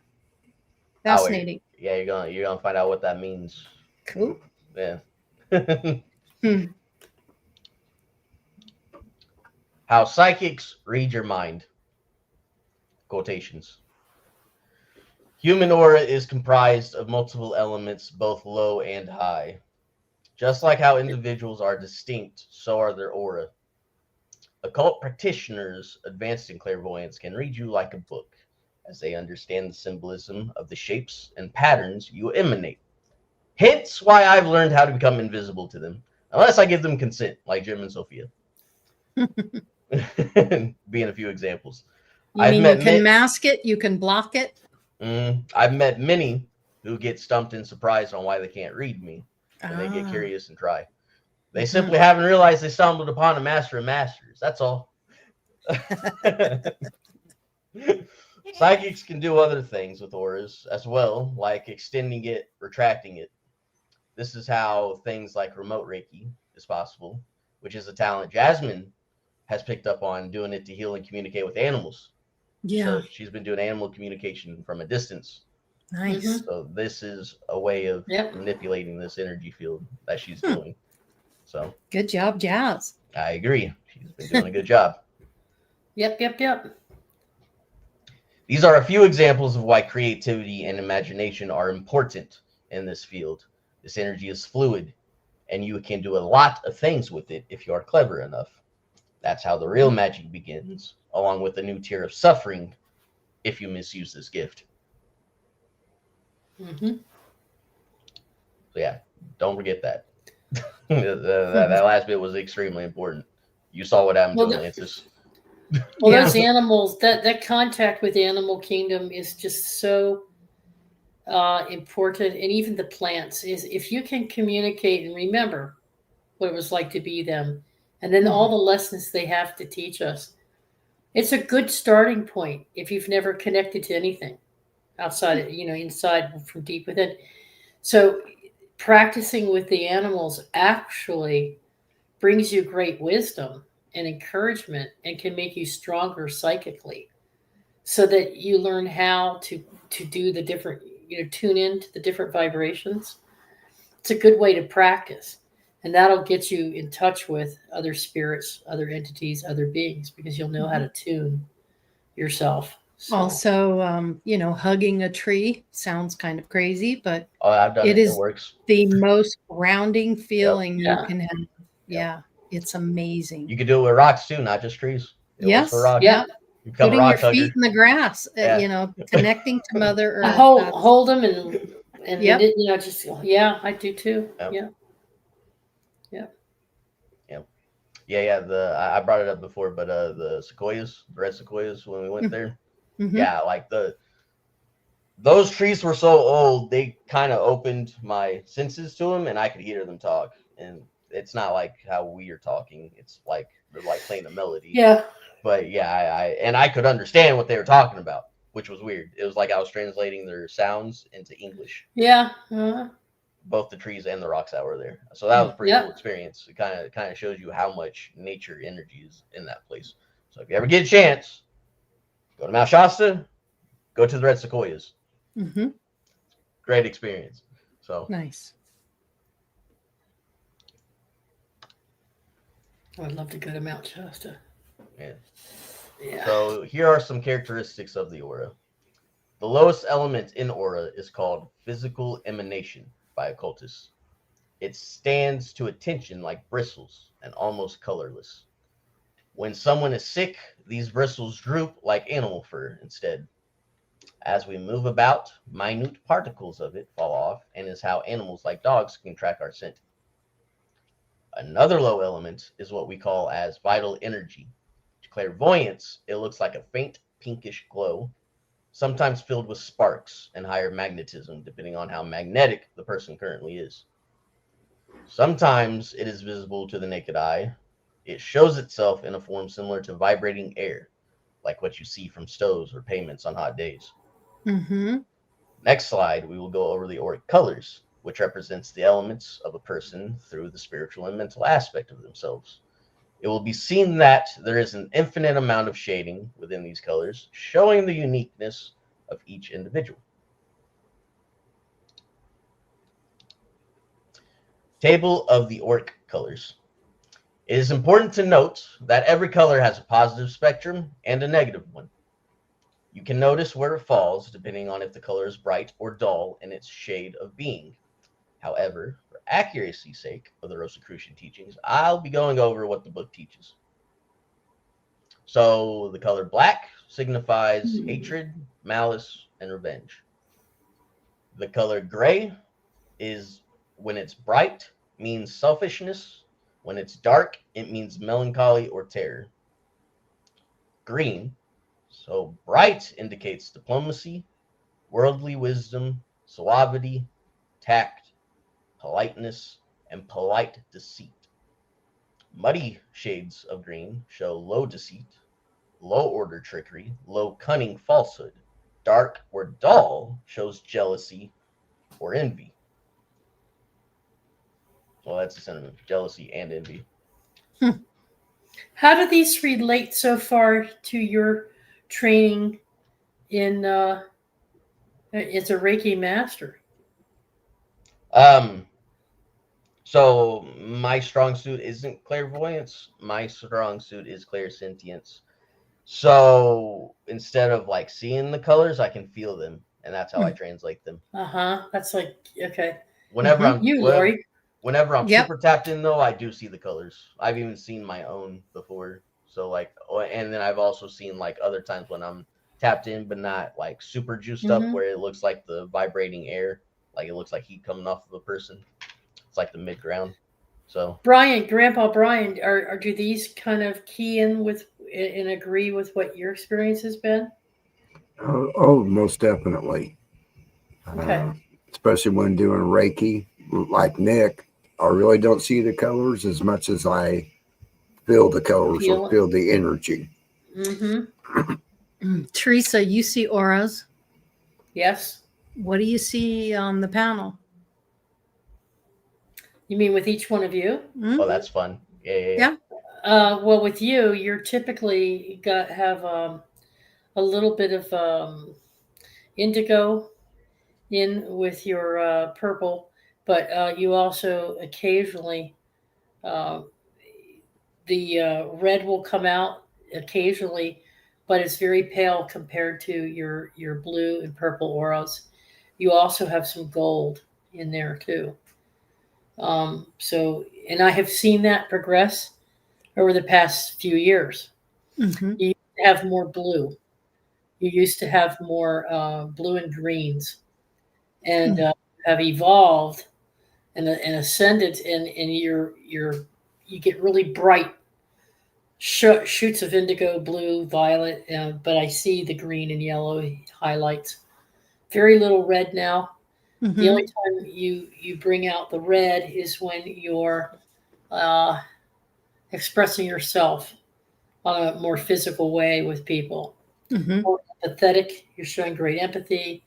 Fascinating. Yeah, you're gonna find out what that means. Cool. Yeah. Hmm. How psychics read your mind. Quotations. Human aura is comprised of multiple elements, both low and high. Just like how individuals are distinct, so are their aura. Occult practitioners advanced in clairvoyance can read you like a book, as they understand the symbolism of the shapes and patterns you emanate. Hence why I've learned how to become invisible to them, unless I give them consent, like Jim and Sophia. Being a few examples. You mean you can mask it? You can block it? I've met many who get stumped and surprised on why they can't read me, and they get curious and try. They simply haven't realized they stumbled upon a master of masters. That's all. Psychics can do other things with auras as well, like extending it, retracting it. This is how things like remote Reiki is possible, which is a talent Jasmine has picked up on, doing it to heal and communicate with animals. Yeah. So she's been doing animal communication from a distance. Nice. So this is a way of manipulating this energy field that she's doing. So good job, Jazz. I agree. She's been doing a good job. Yep. These are a few examples of why creativity and imagination are important in this field. This energy is fluid, and you can do a lot of things with it if you are clever enough. That's how the real magic begins, along with a new tier of suffering if you misuse this gift. So yeah, don't forget that. that last bit was extremely important. You saw what happened to Atlantis. Well, those animals, that contact with the animal kingdom is just so important. And even the plants, is if you can communicate and remember what it was like to be them, and then all the lessons they have to teach us. It's a good starting point if you've never connected to anything outside, inside from deep within. So practicing with the animals actually brings you great wisdom and encouragement and can make you stronger psychically, so that you learn how to do the different, tune into the different vibrations. It's a good way to practice. And that'll get you in touch with other spirits, other entities, other beings, because you'll know how to tune yourself. So. Also, hugging a tree sounds kind of crazy, but I've done it. It works. The most grounding feeling you can have. Yeah, it's amazing. You can do it with rocks too, not just trees. It works for rocks. Yeah. You become putting a rock your feet hugger. in the grass, connecting to Mother Earth. Hold them and I do too. I brought it up before, but the sequoias, the red sequoias, when we went there, like those trees were so old, they kind of opened my senses to them, and I could hear them talk. And it's not like how we are talking; it's like they're like playing a melody. Yeah. But I could understand what they were talking about, which was weird. It was like I was translating their sounds into English. Yeah. Both the trees and the rocks that were there. So that was a pretty cool experience. It kind of shows you how much nature energy is in that place. So if you ever get a chance, go to Mount Shasta, go to the red sequoias. Great experience. So nice. I'd love to go to Mount Shasta. Yeah. So here are some characteristics of the aura. The lowest element in aura is called physical emanation by occultists. It stands to attention like bristles and almost colorless. When someone is sick, these bristles droop like animal fur instead. As we move about, minute particles of it fall off, and is how animals like dogs can track our scent. Another low element is what we call as vital energy. To clairvoyance, it looks like a faint pinkish glow, sometimes filled with sparks and higher magnetism, depending on how magnetic the person currently is. Sometimes it is visible to the naked eye. It shows itself in a form similar to vibrating air, like what you see from stoves or pavements on hot days. Mm-hmm. Next slide, we will go over the auric colors, which represents the elements of a person through the spiritual and mental aspect of themselves. It will be seen that there is an infinite amount of shading within these colors, showing the uniqueness of each individual. Table of the auric colors. It is important to note that every color has a positive spectrum and a negative one. You can notice where it falls depending on if the color is bright or dull in its shade of being. However, for accuracy's sake of the Rosicrucian teachings, I'll be going over what the book teaches. So the color black signifies hatred, malice, and revenge. The color gray is when it's bright, means selfishness. When it's dark, it means melancholy or terror. Green, so bright, indicates diplomacy, worldly wisdom, suavity, tact, politeness, and polite deceit. Muddy shades of green show low deceit, low order trickery, low cunning falsehood. Dark or dull shows jealousy or envy. Well, that's a synonym, jealousy and envy. How do these relate so far to your training in as a Reiki master? So my strong suit isn't clairvoyance. My strong suit is clairsentience. So instead of like seeing the colors, I can feel them, and that's how I translate them. That's like, okay. Whenever I'm You, Lori. whenever I'm Yep. super tapped in, though, I do see the colors. I've even seen my own before. So like, and then I've also seen like other times when I'm tapped in, but not like super juiced up, where it looks like the vibrating air, like it looks like heat coming off of a person. It's like the mid ground. So Brian, Grandpa Brian, are do these kind of key in with and agree with what your experience has been? Oh, most definitely. Okay. Especially when doing Reiki, like Nick, I really don't see the colors as much as I feel the colors Feel or it. feel the energy. Teresa, you see auras. Yes. What do you see on the panel? You mean with each one of you? oh, that's fun. Yeah. Well, with you, you're typically have a little bit of indigo in with your purple, but you also occasionally uh, the red will come out occasionally, but it's very pale compared to your blue and purple auras. You also have some gold in there too. So, and I have seen that progress over the past few years. Mm-hmm. You used to have more blue. You used to have more blue and greens, and have evolved and ascended, and you get really bright shoots of indigo, blue, violet, but I see the green and yellow highlights. Very little red now. Mm-hmm. The only time you bring out the red is when you're expressing yourself on a more physical way with people. Mm-hmm. More empathetic. You're showing great empathy,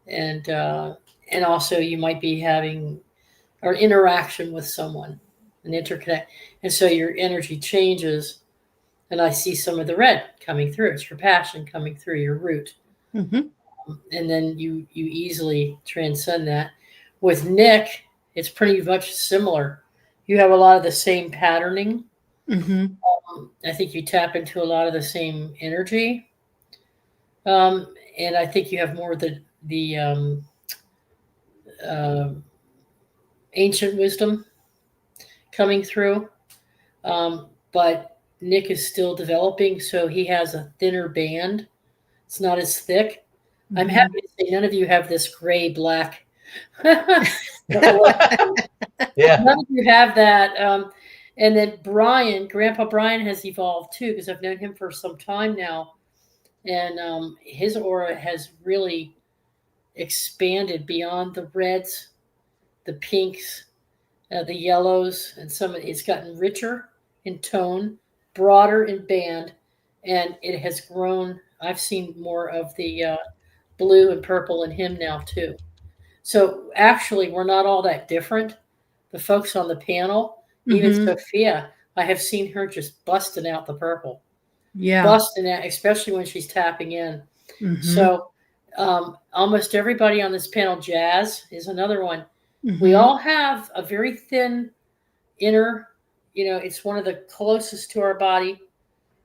and also you might be having an interaction with someone, an interconnect, and so your energy changes. And I see some of the red coming through. It's your passion coming through your root, Mm-hmm. and then you easily transcend that. With Nick, it's pretty much similar. You have a lot of the same patterning. Mm-hmm. I think you tap into a lot of the same energy, and I think you have more of the uh, ancient wisdom coming through. But Nick is still developing, so he has a thinner band. It's not as thick. Mm-hmm. I'm happy to say none of you have this gray black. Yeah. None of you have that. And then Grandpa Brian has evolved too, because I've known him for some time now. And his aura has really expanded beyond the reds, the pinks, the yellows, and it's gotten richer in tone, broader in band, and it has grown. I've seen more of the blue and purple in him now too. So actually, we're not all that different. The folks on the panel, even Sophia, I have seen her just busting out the purple, Yeah. busting out, especially when she's tapping in. So almost everybody on this panel, Jazz is another one. We all have a very thin inner, it's one of the closest to our body.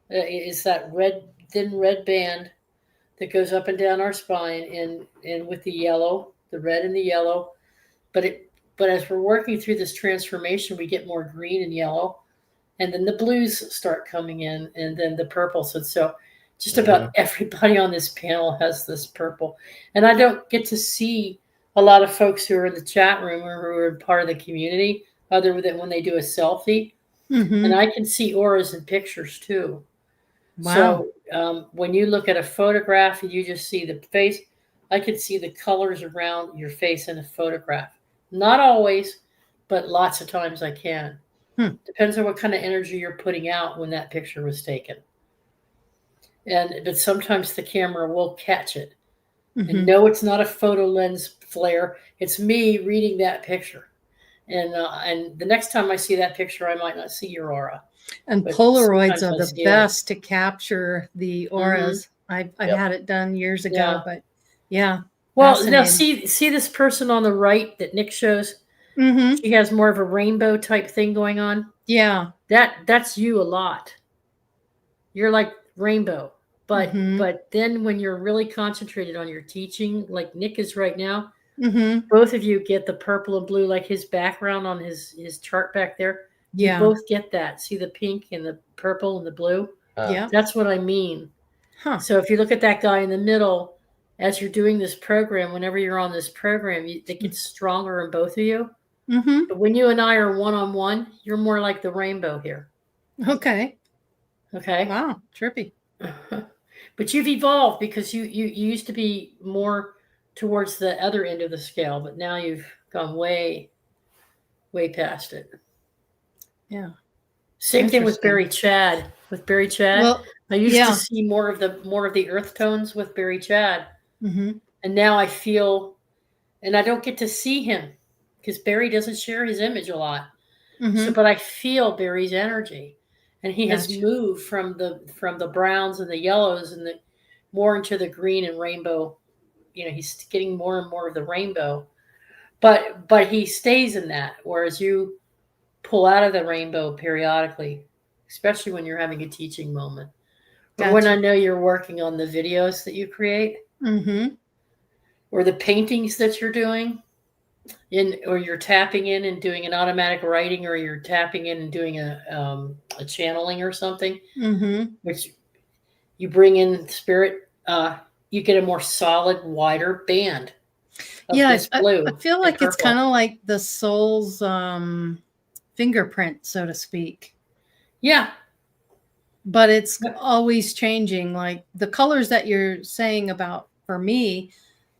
Is that thin red band that goes up and down our spine, and with the yellow, the red and the yellow. But as we're working through this transformation, we get more green and yellow, and then the blues start coming in, and then the purple. So just about everybody on this panel has this purple. And I don't get to see a lot of folks who are in the chat room or who are part of the community, other than when they do a selfie. And I can see auras and pictures too. Wow. So when you look at a photograph and you just see the face, I can see the colors around your face in a photograph. Not always, but lots of times I can. Depends on what kind of energy you're putting out when that picture was taken. But sometimes the camera will catch it. And no, it's not a photo lens flare. It's me reading that picture. And the next time I see that picture, I might not see your aura. And But Polaroids are sometimes I the see best to capture the auras. I've had it done years ago, Yeah. but yeah. Well, now see this person on the right that Nick shows? She has more of a rainbow type thing going on. Yeah. That's you a lot. You're like rainbow. But then when you're really concentrated on your teaching, like Nick is right now, both of you get the purple and blue, like his background on his chart back there. Yeah. You both get that. See the pink and the purple and the blue? Yeah. That's what I mean. Huh. So if you look at that guy in the middle, as you're doing this program, whenever you're on this program, it gets stronger in both of you. But when you and I are one-on-one, you're more like the rainbow here. Okay. Okay. Wow. Trippy. But you've evolved because you used to be more towards the other end of the scale, but now you've gone way, way past it. Yeah. Same thing with Barry Chad. Well, I used to see more of the earth tones with Barry Chad. And now I feel, and I don't get to see him because Barry doesn't share his image a lot. But I feel Barry's energy, and he has moved from the browns and the yellows and the more into the green and rainbow. He's getting more and more of the rainbow, but he stays in that. Whereas you pull out of the rainbow periodically, especially when you're having a teaching moment, or when I know you're working on the videos that you create, or the paintings that you're doing. Or you're tapping in and doing an automatic writing, or you're tapping in and doing a channeling or something, which you bring in spirit, you get a more solid, wider band. This blue. I feel like it's kind of like the soul's fingerprint, so to speak. Yeah. But it's always changing. Like the colors that you're saying about for me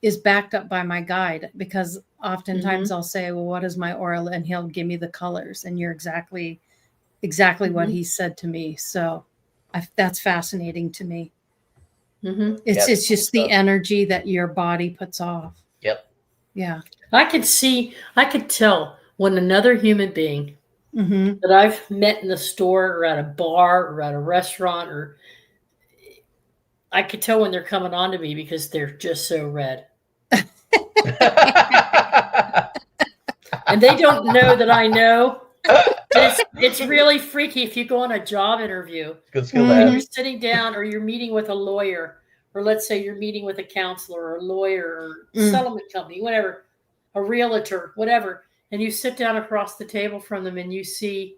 is backed up by my guide, because oftentimes I'll say, well, what is my aura? And he'll give me the colors, and you're exactly what he said to me. So that's fascinating to me. It's just the energy that your body puts off. Yep. Yeah. I could tell when another human being that I've met in the store or at a bar or at a restaurant, or I could tell when they're coming on to me because they're just so red. And they don't know that I know. It's really freaky if you go on a job interview. Good skill to have. You're sitting down, or you're meeting with a lawyer, or let's say you're meeting with a counselor or a lawyer or settlement company, whatever, a realtor, whatever, and you sit down across the table from them and you see,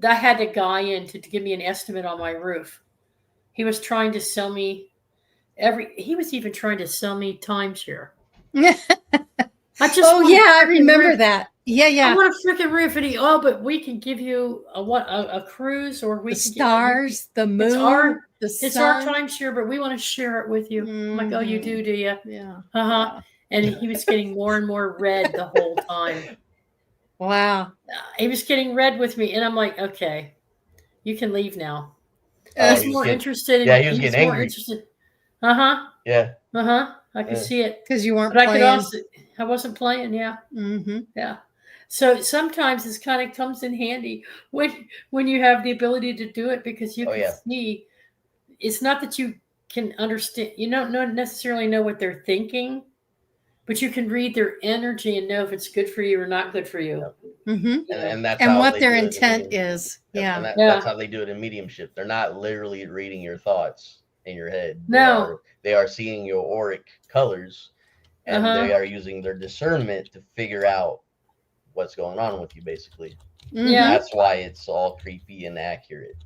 I had a guy in to give me an estimate on my roof. He was trying to sell me he was even trying to sell me timeshare. I remember that. Yeah. I want a freaking roof, and but we can give you a cruise, or we the can stars, the moon, it's our timeshare, but we want to share it with you. I'm like, oh, you do you? Yeah. And he was getting more and more red the whole time. Wow. He was getting red with me, and I'm like, okay, you can leave now. Oh, He's he was more getting, interested in. yeah, he was He's getting more angry. interested. Uh-huh. Yeah. Uh-huh. I could Yeah. see it. Because you weren't But I could playing. also, I wasn't playing, yeah. Mm-hmm. Yeah. So sometimes this kind of comes in handy when you have the ability to do it, because you Oh, can yeah. see. It's not that you can understand. You don't necessarily know what they're thinking, but you can read their energy and know if it's good for you or not good for you. Mm-hmm. You know? And that's And how what they their do it in intent medium. is. Yep, Yeah. and Yeah. that's how they do it in mediumship. They're not literally reading your thoughts in your head. No. They are seeing your auric colors, and Uh-huh. they are using their discernment to figure out what's going on with you, basically. Mhm. Yeah. That's why it's all creepy and accurate.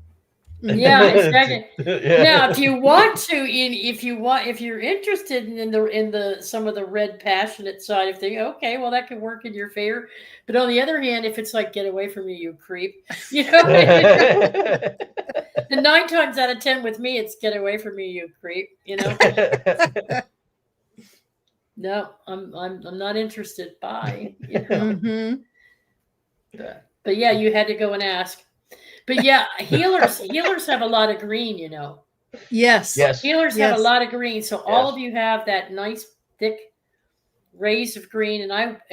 Yeah, exactly. Yeah. Now, if you want to, if you're interested in the some of the red passionate side of things, okay, well that could work in your favor. But on the other hand, if it's like, get away from me, you creep, you know, and 9 times out of 10 with me, it's get away from me, you creep, you know. No, I'm not interested. Bye. You know. Mhm. But yeah, you had to go and ask. But yeah, healers have a lot of green, you know. Yes. Yes. Healers have a Yes. lot of green, so all Yes. of you have that nice thick rays of green. And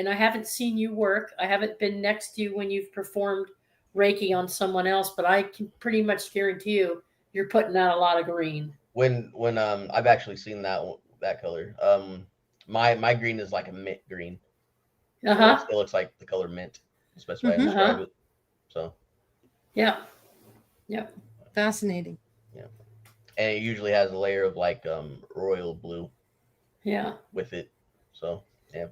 I haven't seen you work. I haven't been next to you when you've performed Reiki on someone else, but I can pretty much guarantee you're putting out a lot of green. When I've actually seen that color. My green is like a mint green. Uh-huh. It looks like the color mint. That's the best way I Mhm. describe it. So Yeah. Yeah. Fascinating. and it usually has a layer of like royal blue Yeah. with it. So yeah.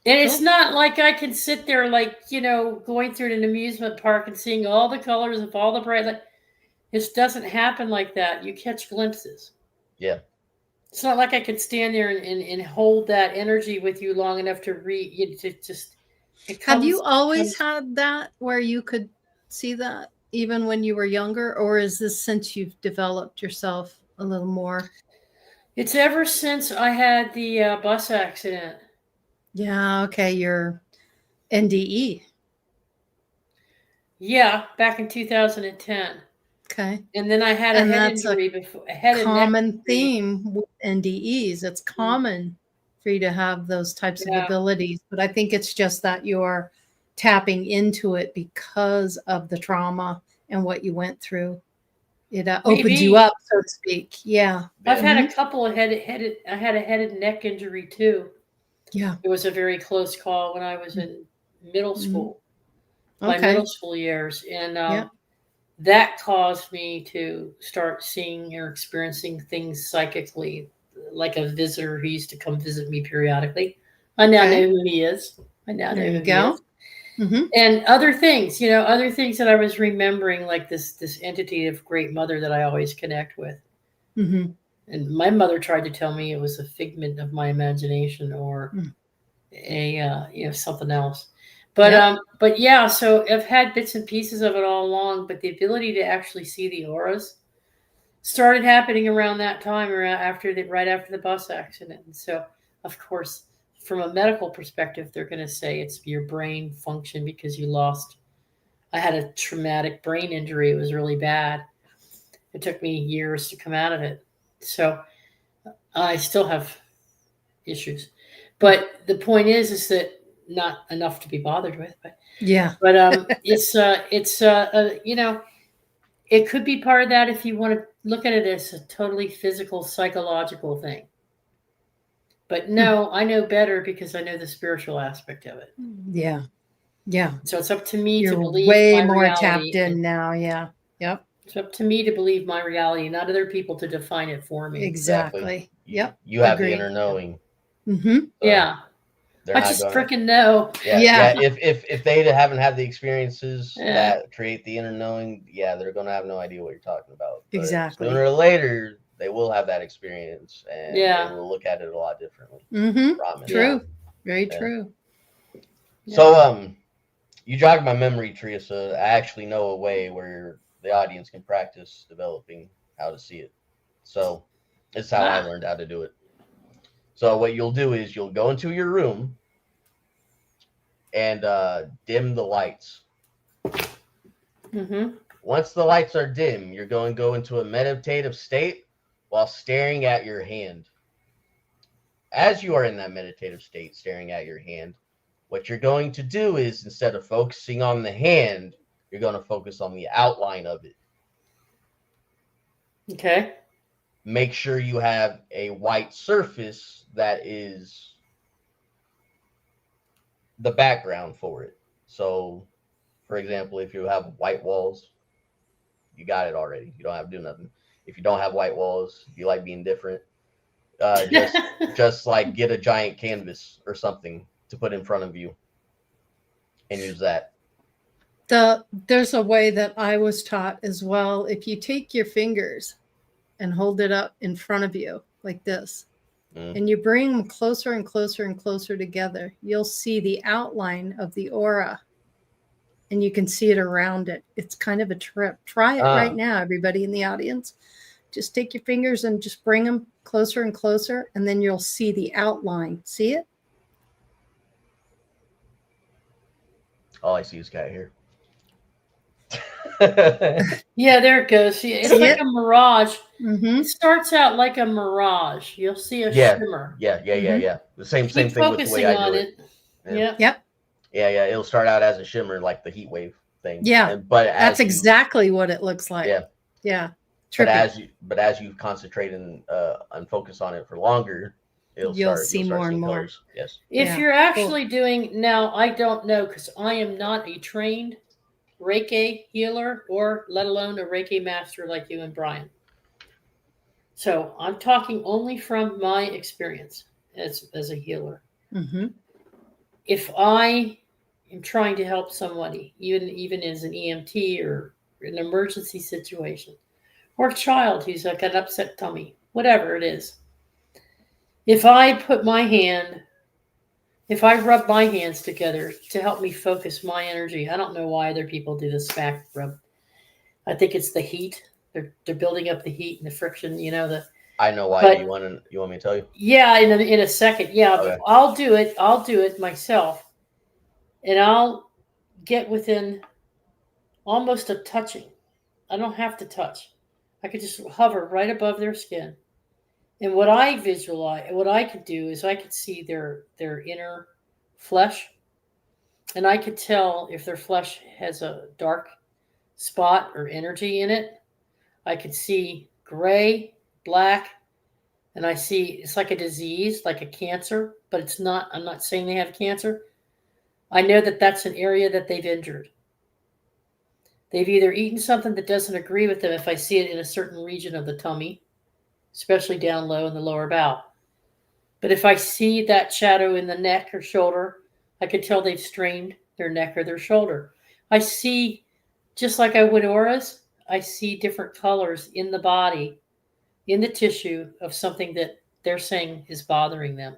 And it's Cool. not like I can sit there like, you know, going through an amusement park and seeing all the colors of all the bright light. It doesn't happen like that. You catch glimpses. Yeah. It's not like I could stand there and hold that energy with you long enough to read. It just it comes. Have you always comes- had that where you could see that even when you were younger, or is this since you've developed yourself a little more? It's ever since I had the bus accident. Yeah. Okay. You're NDE. Yeah, back in 2010. Okay. And then I had a And head that's a injury before. A head and neck common injury. theme with NDEs. It's common for you to have those types of Yeah. abilities, but I think it's just that you're tapping into it because of the trauma and what you went through. It opens you Maybe. up, so to speak. Yeah. I've had Mhm. a couple of I had a head and neck injury too. Yeah. It was a very close call when I was in middle Mhm. school, my Okay. middle school years, and Yeah. that caused me to start seeing or experiencing things psychically, like a visitor who used to come visit me periodically. I now Okay. know who he is. I now know There you who he go. is. Mm-hmm. And other things, you know, other things that I was remembering, like this entity of Great Mother that I always connect with. Mm-hmm. And my mother tried to tell me it was a figment of my imagination or something else. But Yep. but yeah, so I've had bits and pieces of it all along, but the ability to actually see the auras started happening around that time, right after the bus accident. And so, of course, from a medical perspective, they're going to say it's your brain function because you lost. I had a traumatic brain injury. It was really bad. It took me years to come out of it. So I still have issues. But the point is that not enough to be bothered with. Yeah. But you know, it could be part of that if you want to look at it as a totally physical, psychological thing. But no, I know better because I know the spiritual aspect of it. Yeah. Yeah. So it's up to me You're to believe way my more reality. tapped in now. Yeah. Yep. It's up to me to believe my reality, not other people to define it for me. Exactly. Yep. You have Agreed. the inner knowing. Mm-hmm. So Yeah. they're I not just going. freaking know. Yeah. If they haven't had the experiences Yeah. that create the inner knowing, they're gonna have no idea what you're talking about. But Exactly. sooner or later, they will have that experience, and Yeah. they will look at it a lot differently. Mm-hmm. Promise. True. Very Yeah. true. So you jogged my memory, Teresa. I actually know a way where the audience can practice developing how to see it. So it's how I learned how to do it. So what you'll do is you'll go into your room and dim the lights. Mm-hmm. Once the lights are dim, you're going to go into a meditative state while staring at your hand. As you are in that meditative state, staring at your hand, what you're going to do is, instead of focusing on the hand, you're going to focus on the outline of it. Okay. Make sure you have a white surface that is the background for it. So, for example, if you have white walls, you got it already. You don't have to do nothing. If you don't have white walls, if you like being different, just like get a giant canvas or something to put in front of you and use that. There's a way that I was taught as well. If you take your fingers and hold it up in front of you like this, and you bring them closer and closer and closer together, you'll see the outline of the aura, and you can see it around it. It's kind of a trip. Try it right now, everybody in the audience. Just take your fingers and just bring them closer and closer, and then you'll see the outline. See it? All I see is cat hair. Yeah, there it goes. Yeah, it's like a mirage. Mm-hmm. It starts out like a mirage. You'll see a shimmer. Yeah. The same Keep thing with the way I do it. Yep. Yeah. It'll start out as a shimmer, like the heat wave thing. Yeah, but that's exactly what it looks like. Yeah. Trippy. But as you concentrate and focus on it for longer, you'll see more and more. colors. Yes. If you're actually doing now, I don't know because I am not a trained Reiki healer or let alone a Reiki master like you and Brian. So I'm talking only from my experience as a healer. Mm-hmm. If I am trying to help somebody, even as an EMT or an emergency situation, or a child who's like an upset tummy, whatever it is, if I rub my hands together to help me focus my energy, I don't know why other people do the smack rub. I think it's the heat. They're building up the heat and the friction. I know why. You want me to tell you? Yeah, in a second. Yeah, okay. I'll do it. I'll do it myself, and I'll get within almost a touching. I don't have to touch. I could just hover right above their skin. And what I visualize, what I could do is I could see their inner flesh, and I could tell if their flesh has a dark spot or energy in it. I could see gray, black, and I see it's like a disease, like a cancer, but it's not. I'm not saying they have cancer. I know that that's an area that they've injured. They've either eaten something that doesn't agree with them if I see it in a certain region of the tummy, especially down low in the lower bowel. But if I see that shadow in the neck or shoulder, I could tell they've strained their neck or their shoulder. I see, just like I would auras, I see different colors in the body, in the tissue of something that they're saying is bothering them.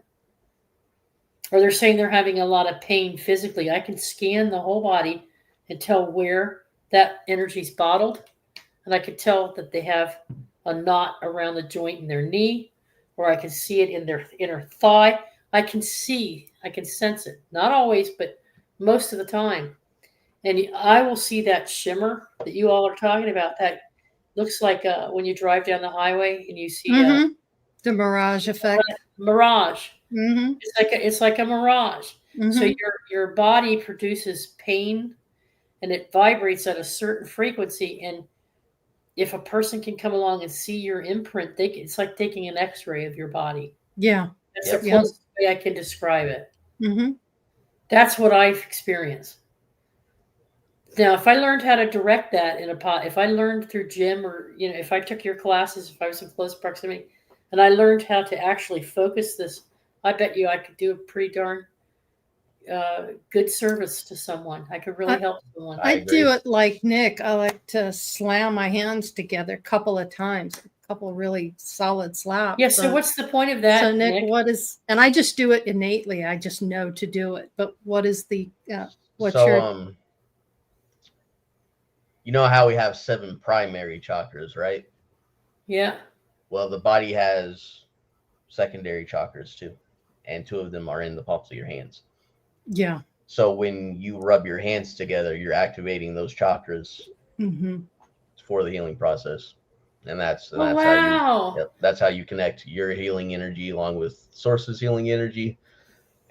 Or they're saying they're having a lot of pain physically. I can scan the whole body and tell where that energy's bottled. And I could tell that they have a knot around the joint in their knee, or I can see it in their inner thigh. I can sense it. Not always, but most of the time. And I will see that shimmer that you all are talking about. That looks like when you drive down the highway and you see the mirage effect. Mirage. Mm-hmm. It's like a mirage. Mm-hmm. So your body produces pain, and it vibrates at a certain frequency. And if a person can come along and see your imprint, it's like taking an X-ray of your body. Yeah, that's the closest way I can describe it. Mm-hmm. That's what I've experienced. Now, if I learned how to direct that if I learned through Jim, or if I took your classes, if I was in close proximity, and I learned how to actually focus this, I bet you I could do a pretty darn good service to someone. I could really help someone. I do it like Nick. I like to slam my hands together a couple of times, a couple really solid slaps. Yeah. So what's the point of that? So Nick, and I just do it innately. I just know to do it. But what is the you know how we have 7 primary chakras, right? Yeah. Well, the body has secondary chakras too, and 2 of them are in the palms of your hands. Yeah. So when you rub your hands together, you're activating those chakras Mm-hmm. for the healing process. And that's Oh, how you wow. that's how you connect your healing energy along with source's healing energy,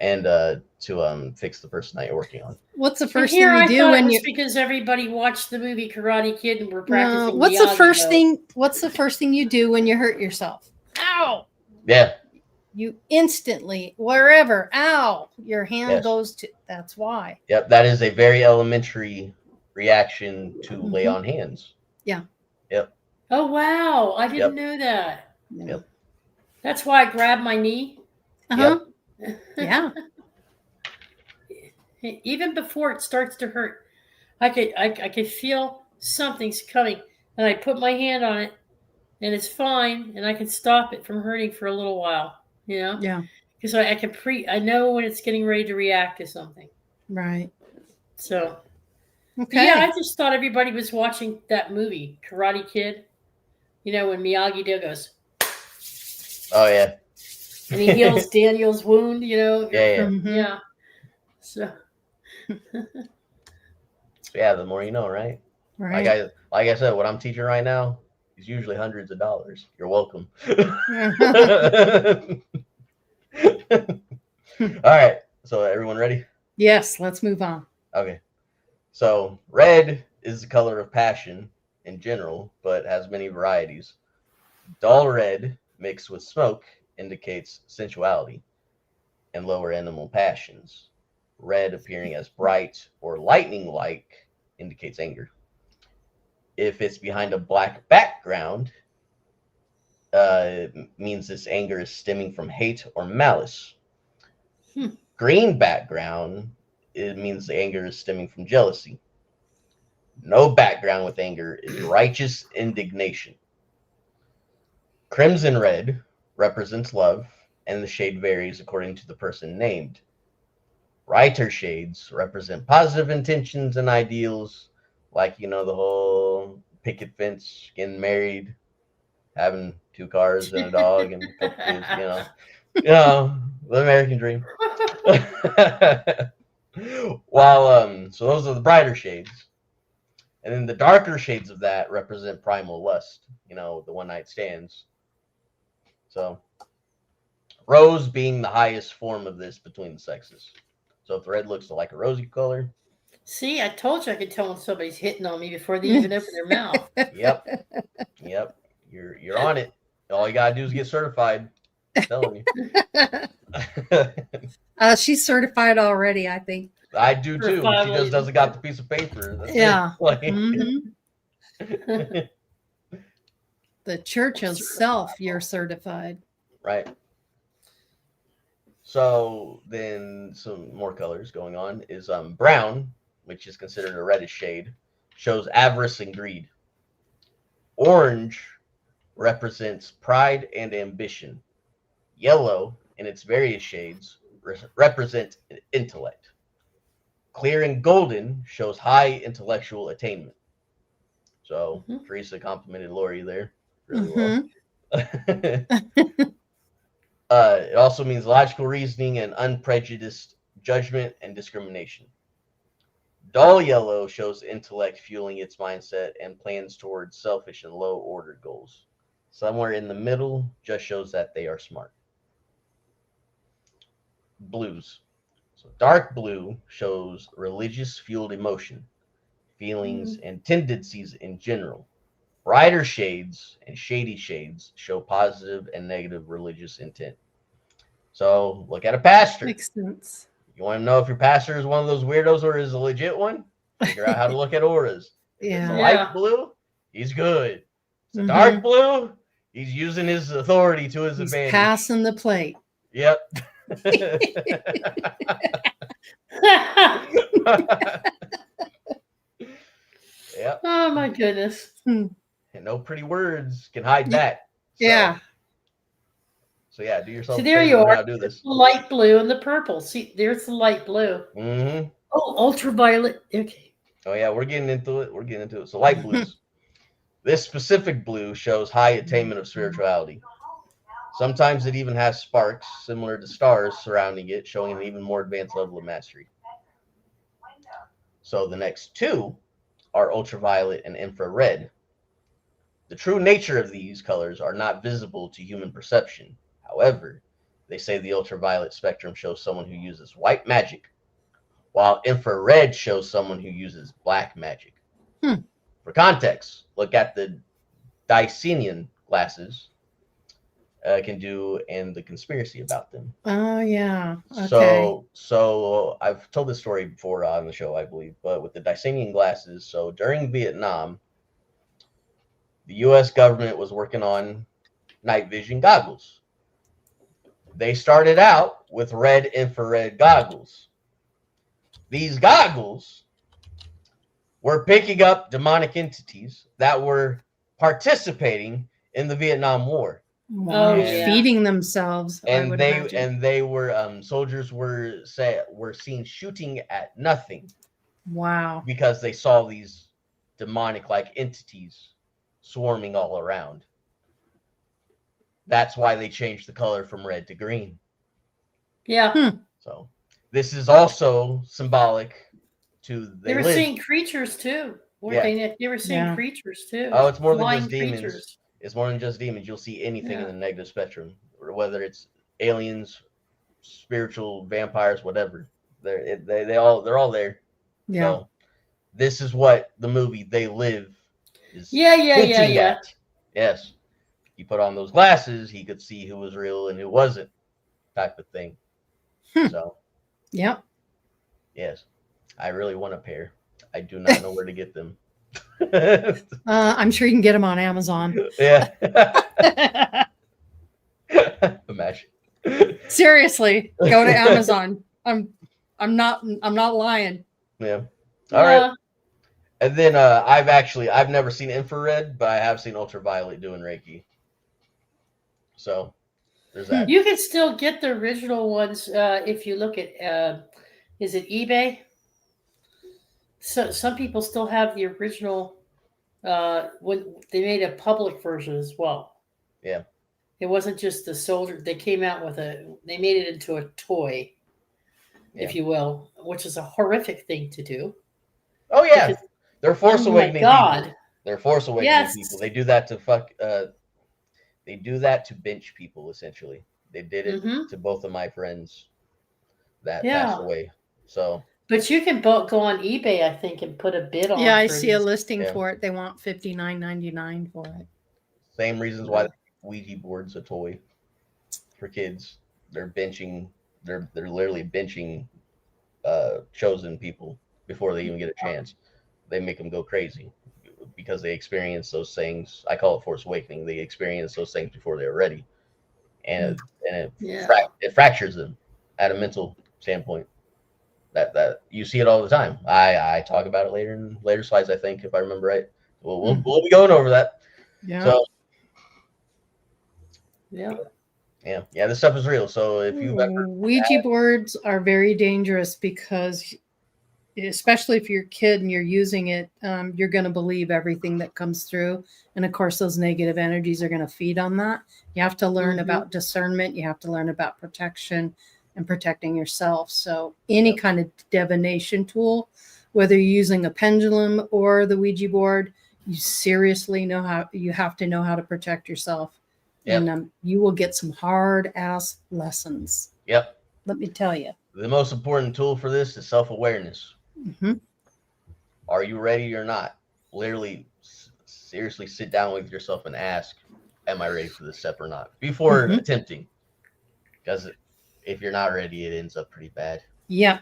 and to fix the person that you're working on. What's the And first here thing you I do thought it when was you? because everybody watched the movie Karate Kid and were No. practicing What's the Miyagi first Do. thing? What's the first thing you do when you hurt yourself? Ow! Yeah. You instantly, wherever, ow, your hand Yes. goes to. That's why. Yep. That is a very elementary reaction to lay on hands. Yeah. Yep. Oh, wow. I didn't Yep. know that. Yep. That's why I grabbed my knee. Uh-huh. Yep. Yeah. Even before it starts to hurt, I could feel something's coming, and I put my hand on it, and it's fine, and I can stop it from hurting for a little while. You know, Yeah. because I know when it's getting ready to react to something. Right. So, Okay. yeah, I just thought everybody was watching that movie Karate Kid. You know, when Miyagi-Do goes Oh yeah. and he heals Daniel's wound. You know. Yeah. Mhm. Yeah. So. Yeah. The more you know, right? Right. Like I said, what I'm teaching right now is usually hundreds of dollars. You're welcome. All right. So everyone ready? Yes. Let's move on. Okay. So red is the color of passion in general, but has many varieties. Dull red mixed with smoke indicates sensuality and lower animal passions. Red appearing as bright or lightning-like indicates anger. If it's behind a black background, it means this anger is stemming from hate or malice. Green background, it means the anger is stemming from jealousy. No background with anger is righteous indignation. Crimson red represents love, and the shade varies according to the person named. Brighter shades represent positive intentions and ideals, like, the whole picket fence, getting married, having 2 cars and a dog and a couple kids, the American dream. While so those are the brighter shades. And then the darker shades of that represent primal lust, the one night stands. So rose being the highest form of this between the sexes. So if red looks like a rosy color. See, I told you I could tell when somebody's hitting on me before they even open their mouth. Yep. You're on it. All you gotta do is get certified. I'm telling you. She's certified already, I think. I do too. She just doesn't got the piece of paper. That's Yeah. it. Like, The church itself, you're certified. right. So then some more colors going on is brown, which is considered a reddish shade, shows avarice and greed. Orange represents pride and ambition. Yellow, in its various shades, represents intellect. Clear and golden shows high intellectual attainment. So Teresa complimented Lori there really well. It also means logical reasoning and unprejudiced judgment and discrimination. Dull yellow shows intellect fueling its mindset and plans towards selfish and low-ordered goals. Somewhere in the middle just shows that they are smart. Blues. So dark blue shows religious-fueled emotion, feelings, and tendencies in general. Brighter shades and shady shades show positive and negative religious intent. So look at a pastor. Makes sense. You want to know if your pastor is one of those weirdos or is a legit one? Figure out how to look at auras. If it's a light blue, he's good. It's a dark blue, he's using his authority to his advantage. Passing the plate. Yep. Yep. Oh my goodness. And no pretty words can hide that. So, Yeah. So yeah, do yourself. So there you are. Do this. The light blue and the purple. See, there's the light blue. Mm-hmm. Oh, ultraviolet. Okay. Oh yeah, we're getting into it. So light blues. This specific blue shows high attainment of spirituality. Sometimes it even has sparks similar to stars surrounding it, showing an even more advanced level of mastery. So the next two are ultraviolet and infrared. The true nature of these colors are not visible to human perception. However, they say the ultraviolet spectrum shows someone who uses white magic, while infrared shows someone who uses black magic. For context, look at the Dicenian glasses can do and the conspiracy about them. Oh, yeah. Okay. So I've told this story before on the show, I believe, but with the Dicenian glasses, so during Vietnam, the U.S. government was working on night vision goggles. They started out with red infrared goggles. These goggles were picking up demonic entities that were participating in the Vietnam War. Wow. Oh, yeah. Feeding themselves. I And would they imagine. and they were soldiers were seen shooting at nothing Wow. because they saw these demonic like entities swarming all around. That's why they changed the color from red to green. Yeah. So this is also symbolic to They were live. seeing creatures too. Weren't they? They were seeing Yeah. creatures too. Oh, it's more than Flying just demons. creatures. It's more than just demons. You'll see anything in Yeah. the negative spectrum, or whether it's aliens, spiritual vampires, whatever. They're all there. Yeah. So this is what the movie They Live is Yeah. hinting at. Yes. He put on those glasses, he could see who was real and who wasn't, type of thing. So Yep. yes, I really want a pair. I do not know where to get them. I'm sure you can get them on Amazon. Yeah. Imagine. Seriously, go to Amazon. I'm not lying. Yeah. All right. And then I've never seen infrared, but I have seen ultraviolet doing Reiki. So there's that. You can still get the original ones if you look at is it eBay? So some people still have the original when they made a public version as well. Yeah. It wasn't just the soldier. They came out with they made it into a toy, if you will, which is a horrific thing to do. Oh yeah. Because, They're Force Awakening people. They're Force Awakening people. They do that to they do that to bench people, essentially. They did it to both of my friends that passed away. So but you can go on eBay, I think, and put a bid on. Yeah, I see a listing for it. They want $59.99 for it. Same reasons why Ouija board's a toy for kids. They're benching. They're literally benching chosen people before they even get a chance. They make them go crazy because they experience those things. I call it Force Awakening. They experience those things before they're ready, and it fractures them at a mental standpoint. That you see it all the time. I talk about it later in later slides, I think, if I remember right. We'll be going over that. Yeah. So yeah, this stuff is real. So if you've ever Ouija boards are very dangerous because, especially if you're a kid and you're using it, you're going to believe everything that comes through, and of course, those negative energies are going to feed on that. You have to learn about discernment. You have to learn about protection and protecting yourself. So any kind of divination tool, whether you're using a pendulum or the Ouija board, you seriously you have to know how to protect yourself. Yep. And you will get some hard ass lessons. Yep. Let me tell you. The most important tool for this is self-awareness. Are you ready or not? Literally, seriously sit down with yourself and ask, am I ready for this step or not? Before attempting. Because if you're not ready, it ends up pretty bad. Yeah.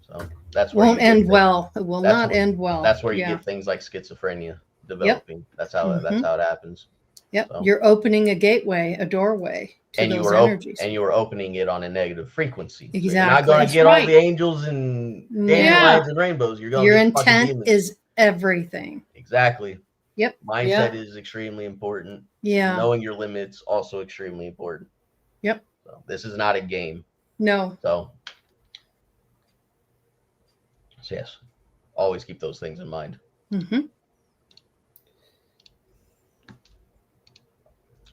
So that's where won't end well. It will not end well. That's where you get things like schizophrenia developing. Yep. That's how it happens. Yep. So. You're opening a gateway, a doorway to those energies. And you are opening it on a negative frequency. Exactly. So you're not going to get all the angels and dandelions and rainbows. You're going Your intent is everything. Exactly. Yep. Mindset is extremely important. Yeah. Knowing your limits also extremely important. Yep. So this is not a game. No. So yes, always keep those things in mind.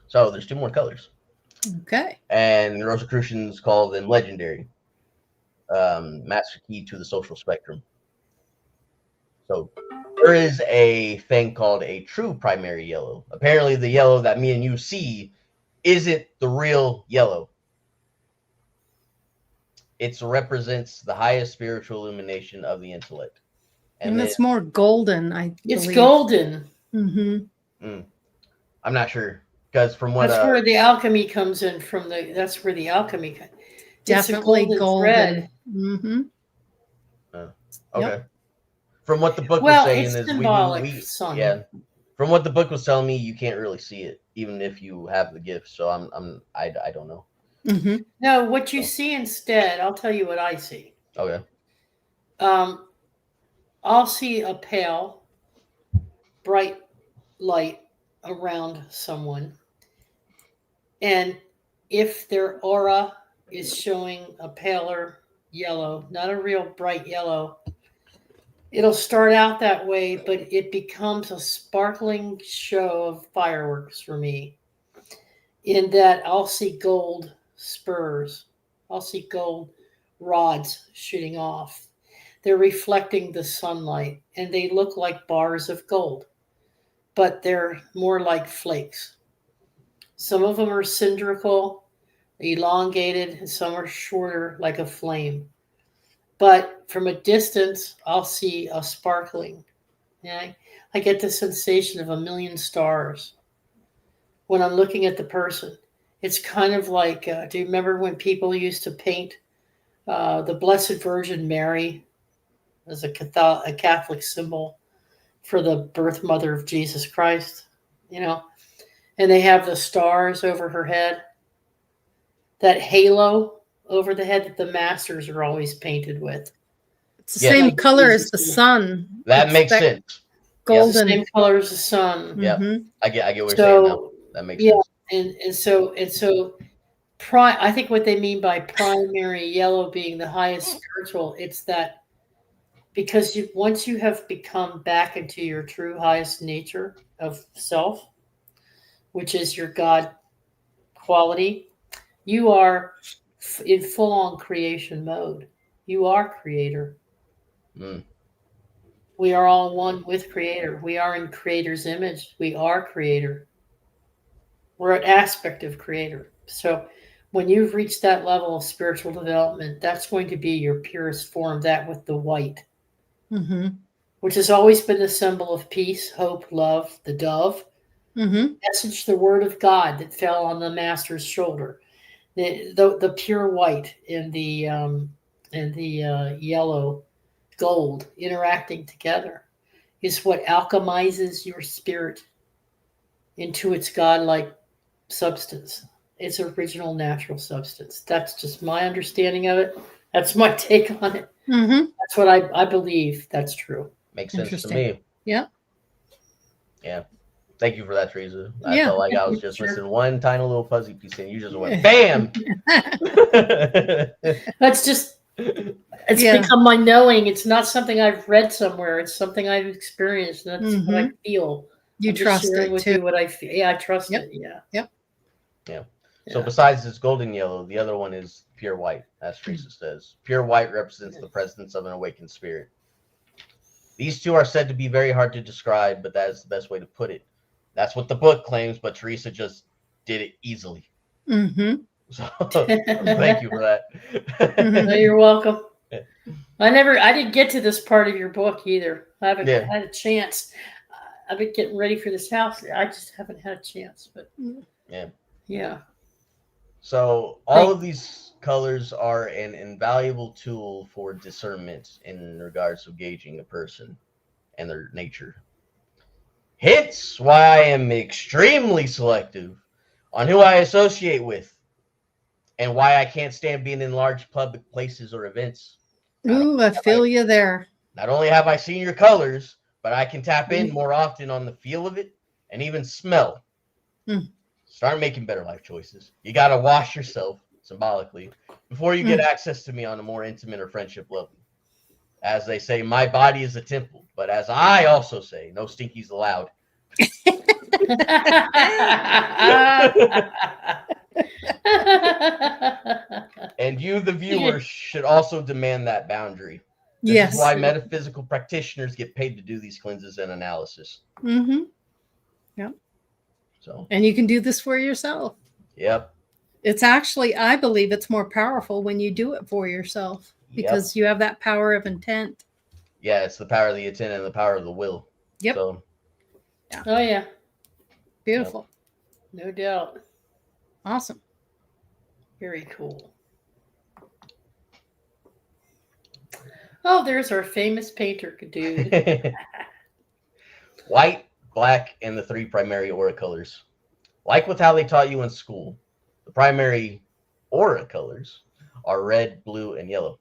So there's two more colors. Okay. And the Rosicrucians call them legendary. Master key to the social spectrum. So there is a thing called a true primary yellow. Apparently, the yellow that me and you see isn't the real yellow. It represents the highest spiritual illumination of the intellect. And it's more golden, I It's believe. golden. Mm-hmm. I'm not sure, because from what That's where the alchemy comes in from. That's where the alchemy comes. Definitely it's a golden. thread. Mm-hmm. okay. Yep. From what the book was Well, saying it's is symbolic, son. yeah. From what the book was telling me, you can't really see it, even if you have the gift. So I don't know. Mm-hmm. No, what you see instead, I'll tell you what I see. Okay. I'll see a pale, bright light around someone. And if their aura is showing a paler yellow, not a real bright yellow, it'll start out that way, but it becomes a sparkling show of fireworks for me. In that I'll see gold spurs, I'll see gold rods shooting off. They're reflecting the sunlight and they look like bars of gold, but they're more like flakes. Some of them are cylindrical, elongated, and some are shorter like a flame. But from a distance, I'll see a sparkling. Yeah, I get the sensation of a million stars when I'm looking at the person. It's kind of like, do you remember when people used to paint the Blessed Virgin Mary as a Catholic symbol for the birth mother of Jesus Christ, and they have the stars over her head, that halo over the head that the masters are always painted with. It's the same Like color Jesus as the did. sun. That It's makes that sense. It's the golden. same color as the sun. Yeah. Mhm. I get what you're saying now. That makes sense. And so I think what they mean by primary yellow being the highest spiritual, it's that because once you have become back into your true highest nature of self, which is your God quality, you are in full-on creation mode. You are creator. Mm. We are all one with creator. We are in creator's image. We are creator. We're an aspect of creator. So when you've reached that level of spiritual development, that's going to be your purest form, that with the white, Mm-hmm. which has always been the symbol of peace, hope, love, the dove. Mm-hmm. Message, the word of God that fell on the master's shoulder. The pure white and the yellow gold interacting together is what alchemizes your spirit into its godlike substance, its original natural substance. That's just my understanding of it. That's my take on it. Mm-hmm. That's what I believe. That's true. Makes sense to Interesting. me. Yeah. Yeah. Thank you for that, Teresa. I Yeah. felt like I was just Sure. missing one tiny little fuzzy piece, and you just went bam. That's just, it's Yeah. become my knowing. It's not something I've read somewhere. It's something I've experienced. That's what I feel. You I'm just trust sharing it with too. you what I feel. Yeah, I trust Yep. it. Yeah. Yep. Yeah. So Yeah. besides this golden yellow, the other one is pure white, as Teresa says. Pure white represents the presence of an awakened spirit. These two are said to be very hard to describe, but that is the best way to put it. That's what the book claims, but Teresa just did it easily. Mm-hmm. So thank you for that. No, you're welcome. I didn't get to this part of your book either. I haven't had a chance. I've been getting ready for this house. I just haven't had a chance, but yeah. So all of these colors are an invaluable tool for discernment in regards to gauging a person and their nature. Hence why I am extremely selective on who I associate with and why I can't stand being in large public places or events. Ooh, I feel you there. Not only have I seen your colors, but I can tap in more often on the feel of it and even smell. Start making better life choices. You got to wash yourself, symbolically, before you get access to me on a more intimate or friendship level. As they say, my body is a temple, but as I also say, no stinkies allowed. And you, the viewer, should also demand that boundary. This Yes. is why metaphysical practitioners get paid to do these cleanses and analysis. Mm-hmm. Yep. So, And you can do this for yourself. yep. It's actually, I believe it's more powerful when you do it for yourself because you have that power of intent. Yeah, it's the power of the intent and the power of the will. Yep. So, Oh, yeah. Beautiful. No doubt. Awesome. Very cool. Oh, there's our famous painter dude. white, black, and the three primary aura colors. Like with how they taught you in school, the primary aura colors are red, blue, and yellow,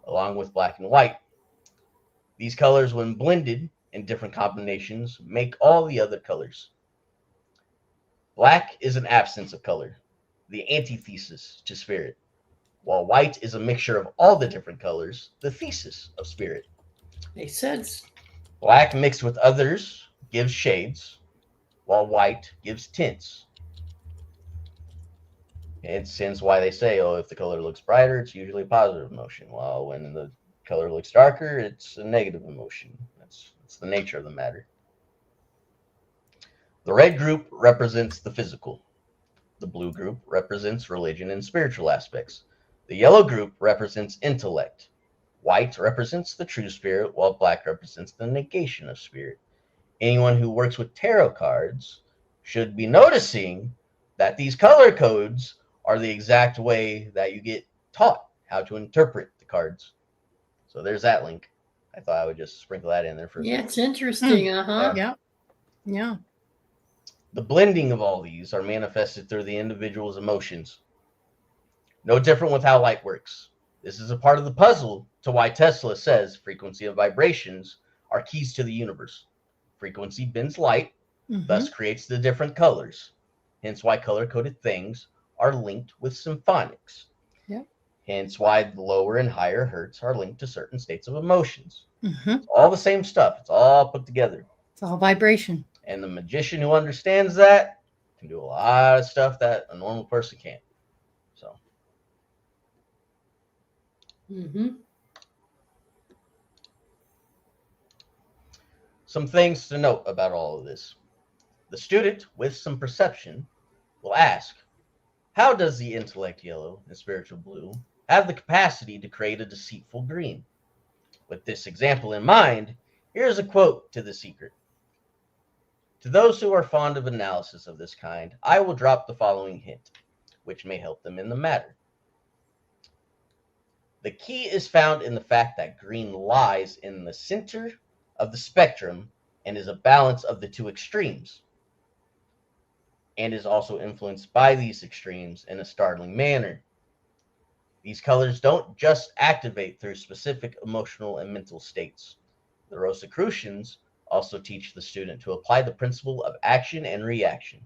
along with black and white. These colors, when blended in different combinations, make all the other colors. Black is an absence of color, the antithesis to spirit, while white is a mixture of all the different colors, the thesis of spirit. Makes sense. Black mixed with others gives shades, while white gives tints. It's hence why they say, oh, if the color looks brighter, it's usually a positive emotion, while when the color looks darker, it's a negative emotion. That's the nature of the matter. The red group represents the physical. The blue group represents religion and spiritual aspects. The yellow group represents intellect. White represents the true spirit, while black represents the negation of spirit. Anyone who works with tarot cards should be noticing that these color codes are the exact way that you get taught how to interpret the cards. So there's that link. I thought I would just sprinkle that in there for Yeah, it's interesting. Uh-huh. Yeah. Yeah. The blending of all these are manifested through the individual's emotions. No different with how light works. This is a part of the puzzle to why Tesla says frequency and vibrations are keys to the universe. Frequency bends light, thus creates the different colors. Hence why color-coded things are linked with symphonics. Yep. Hence why the lower and higher hertz are linked to certain states of emotions. Mm-hmm. It's all the same stuff. It's all put together. It's all vibration. And the magician who understands that can do a lot of stuff that a normal person can't. So. Some things to note about all of this. The student with some perception will ask, how does the intellect yellow and spiritual blue have the capacity to create a deceitful green? With this example in mind, here's a quote to the secret. To those who are fond of analysis of this kind, I will drop the following hint, which may help them in the matter. The key is found in the fact that green lies in the center of the spectrum and is a balance of the two extremes, and is also influenced by these extremes in a startling manner. These colors don't just activate through specific emotional and mental states. The Rosicrucians also teach the student to apply the principle of action and reaction.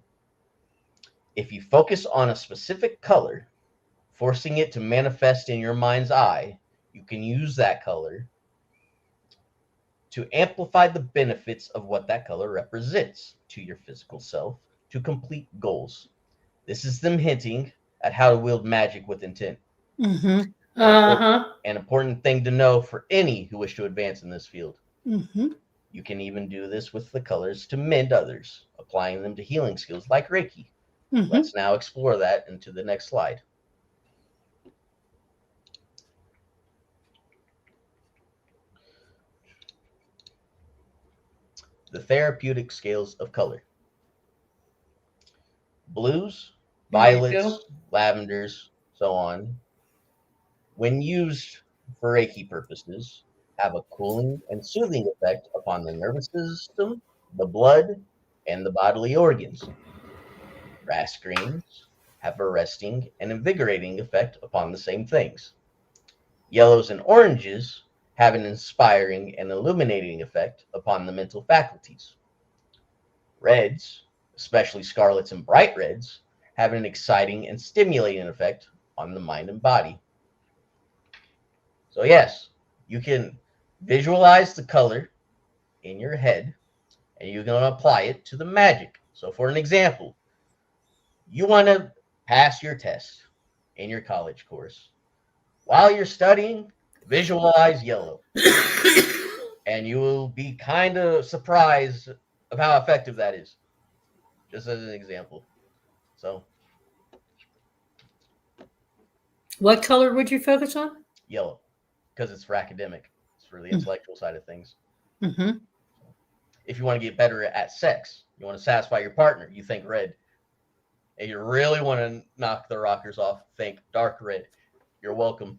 If you focus on a specific color, forcing it to manifest in your mind's eye, you can use that color to amplify the benefits of what that color represents to your physical self to complete goals. This is them hinting at how to wield magic with intent. Mm-hmm. An important thing to know for any who wish to advance in this field. Mm-hmm. You can even do this with the colors to mend others, applying them to healing skills like Reiki. Mm-hmm. Let's now explore that into the next slide. The therapeutic scales of color. Blues, violets, lavenders, so on, when used for Reiki purposes, have a cooling and soothing effect upon the nervous system, the blood, and the bodily organs. Grass greens have a resting and invigorating effect upon the same things. Yellows and oranges have an inspiring and illuminating effect upon the mental faculties. Reds, especially scarlets and bright reds, have an exciting and stimulating effect on the mind and body. So yes, you can visualize the color in your head and you're going to apply it to the magic. So for an example, you want to pass your test in your college course. While you're studying, Visualize yellow. And you will be kind of surprised of how effective that is. Just as an example. So, What color would you focus on? yellow. Because it's for academic. It's for the intellectual side of things. Mm-hmm. If you want to get better at sex, you want to satisfy your partner, you think red. And you really want to knock the rockers off, think dark red. You're welcome.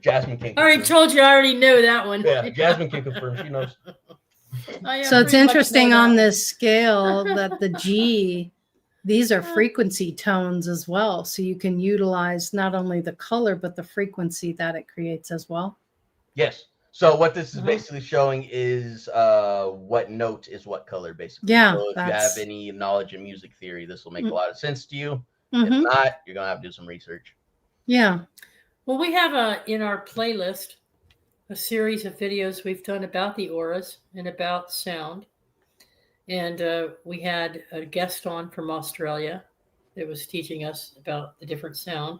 Jasmine can confirm. I already told you, I already know that one. Yeah, Jasmine can confirm. She knows. So it's interesting on this scale that the G, these are frequency tones as well. So you can utilize not only the color, but the frequency that it creates as well. Yes. So what this is basically showing is what note is what color, basically. Yeah. So if you have any knowledge in music theory, this will make a lot of sense to you. Mm-hmm. If not, you're going to have to do some research. Yeah. Well, we have in our playlist a series of videos we've done about the auras and about sound. And we had a guest on from Australia that was teaching us about the different sound.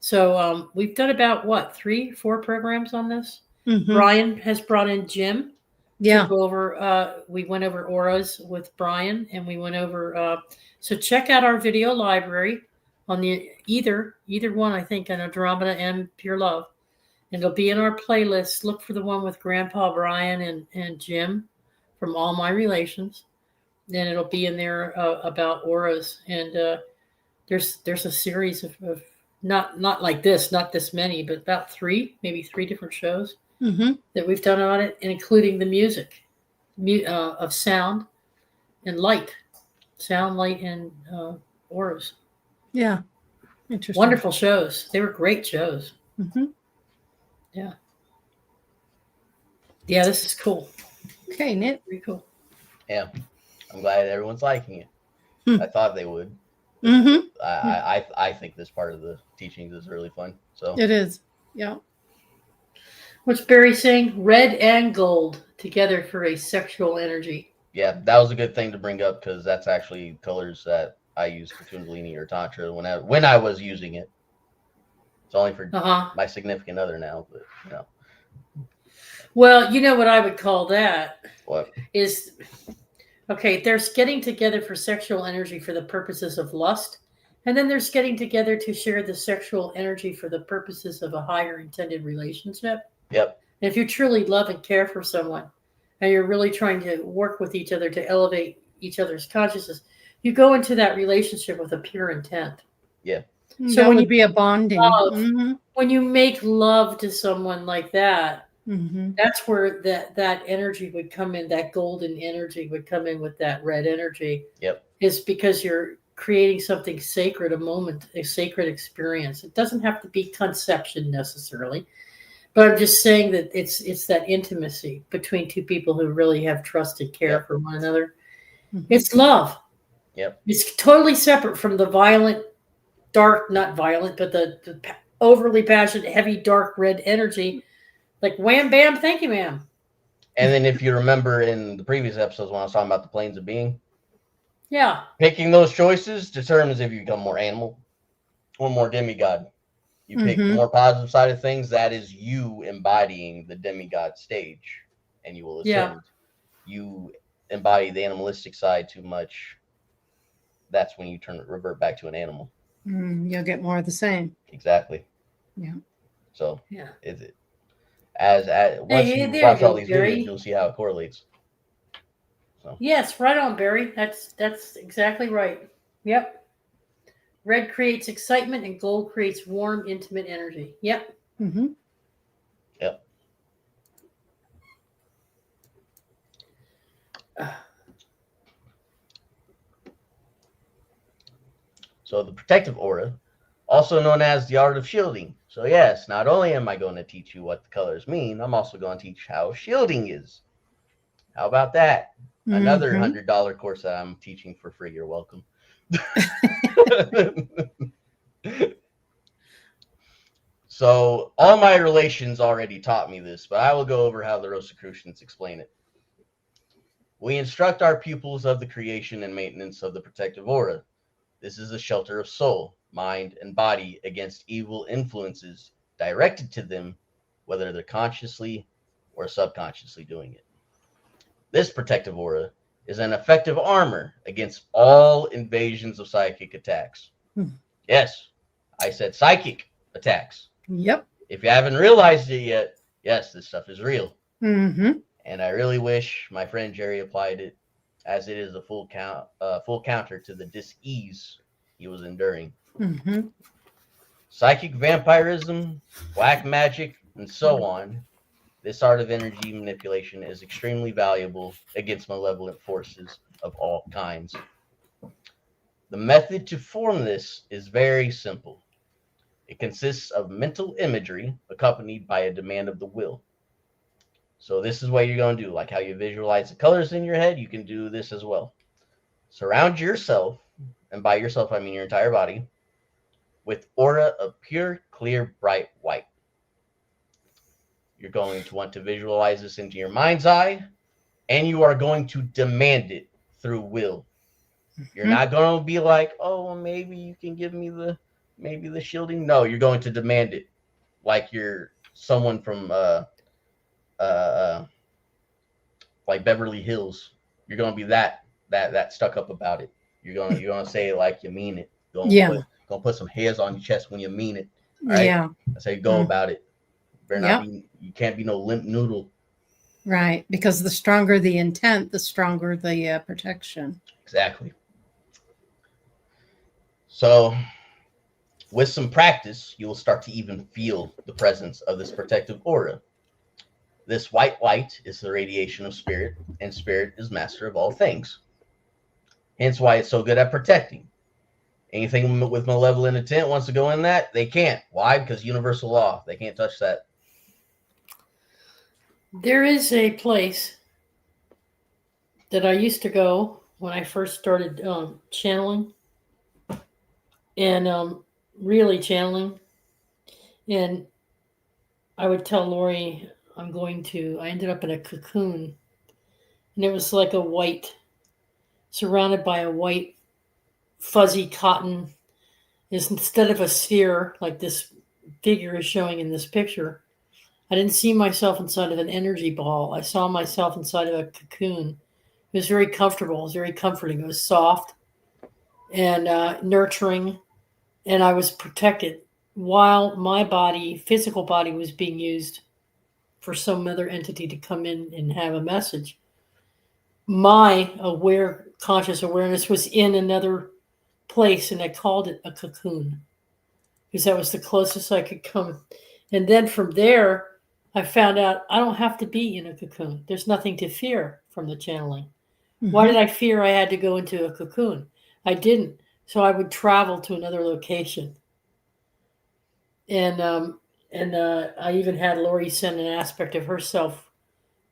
So we've done about, 3-4 programs on this? Mm-hmm. Brian has brought in Jim. Yeah. To go over, we went over auras with Brian, and we went over. So check out our video library on the either one, I think, on Andromeda and Pure Love. And it'll be in our playlist. Look for the one with Grandpa Brian and Jim from All My Relations. And it'll be in there about auras. And there's a series of not like this, not this many, but about maybe three different shows that we've done on it, including the music of sound and light. Sound, light, and auras. Yeah. Interesting. Wonderful shows. They were great shows. Mm-hmm. Yeah. Yeah, this is cool. Okay, Nick. Pretty cool. Yeah. I'm glad everyone's liking it. I thought they would. Mm-hmm. I think this part of the teachings is really fun. So It is. Yeah. What's Barry saying? Red and gold together for a sexual energy. Yeah, that was a good thing to bring up because that's actually colors that I use for Kundalini or Tantra when I was using it. It's only for my significant other now, but you know. Well, you know what I would call that? What? Is, okay, there's getting together for sexual energy for the purposes of lust. And then there's getting together to share the sexual energy for the purposes of a higher intended relationship. Yep. And if you truly love and care for someone, and you're really trying to work with each other to elevate each other's consciousness, you go into that relationship with a pure intent. Yeah. So when you be a bonding. When you make love to someone like that, Mm-hmm. that's where that energy would come in, that golden energy would come in with that red energy. Yep. Is because you're creating something sacred, a moment, a sacred experience. It doesn't have to be conception necessarily, but I'm just saying that it's that intimacy between two people who really have trust and care for one another. Mm-hmm. It's love. Yep. It's totally separate from the violent, dark, not violent, but the overly passionate, heavy, dark red energy. Like wham, bam, thank you, ma'am. And then if you remember in the previous episodes when I was talking about the planes of being, yeah, picking those choices determines if you become more animal or more demigod. You pick the more positive side of things, that is you embodying the demigod stage, and you will ascend. Yeah. You embody the animalistic side too much, that's when you revert back to an animal. You'll get more of the same. Exactly. Yeah. So yeah, is it as once you watch all these videos, you'll see how it correlates. So. Yes, right on, Barry. That's exactly right. Yep. Red creates excitement and gold creates warm, intimate energy. Yep. Mm-hmm. Yep. So the protective aura, also known as the art of shielding. So yes, not only am I going to teach you what the colors mean, I'm also going to teach how shielding is. How about that? Another $100 course that I'm teaching for free. You're welcome. So all my relations already taught me this, but I will go over how the Rosicrucians explain it. We instruct our pupils of the creation and maintenance of the protective aura. This is a shelter of soul, mind, and body against evil influences directed to them, whether they're consciously or subconsciously doing it. This protective aura is an effective armor against all invasions of psychic attacks. Yes, I said psychic attacks. Yep. If you haven't realized it yet, yes, this stuff is real. Mm-hmm. And I really wish my friend Jerry applied it, as it is a full counter to the dis-ease he was enduring. Mm-hmm. Psychic vampirism, black magic, and so on. This art of energy manipulation is extremely valuable against malevolent forces of all kinds. The method to form this is very simple. It consists of mental imagery accompanied by a demand of the will. So this is what you're going to do. Like how you visualize the colors in your head, you can do this as well. Surround yourself, and by yourself I mean your entire body, with aura of pure, clear, bright white. You're going to want to visualize this into your mind's eye, and you are going to demand it through will. You're not going to be like, oh, maybe you can give me the shielding. No, you're going to demand it, like you're someone from like Beverly Hills. You're going to be that stuck up about it. You're gonna say it like you mean it. Gonna put some hairs on your chest when you mean it. All right? Yeah. That's how you go about it. You can't be no limp noodle. Right. Because the stronger the intent, the stronger the protection. Exactly. So with some practice, you will start to even feel the presence of this protective aura. This white light is the radiation of spirit, and spirit is master of all things. Hence why it's so good at protecting. Anything with malevolent intent wants to go in that, they can't. Why? Because universal law. They can't touch that. There is a place that I used to go when I first started channeling and really channeling. And I would tell Lori, I ended up in a cocoon. And it was like a white, surrounded by a white fuzzy cotton. Is instead of a sphere like this figure is showing in this picture, I didn't see myself inside of an energy ball. I saw myself inside of a cocoon. It was very comfortable. It was very comforting. It was soft and nurturing, and I was protected while my body, physical body, was being used for some other entity to come in and have a message. My conscious awareness was in another place, and I called it a cocoon because that was the closest I could come. And then from there, I found out I don't have to be in a cocoon. There's nothing to fear from the channeling. Mm-hmm. Why did I fear I had to go into a cocoon? I didn't. So I would travel to another location. And I even had Lori send an aspect of herself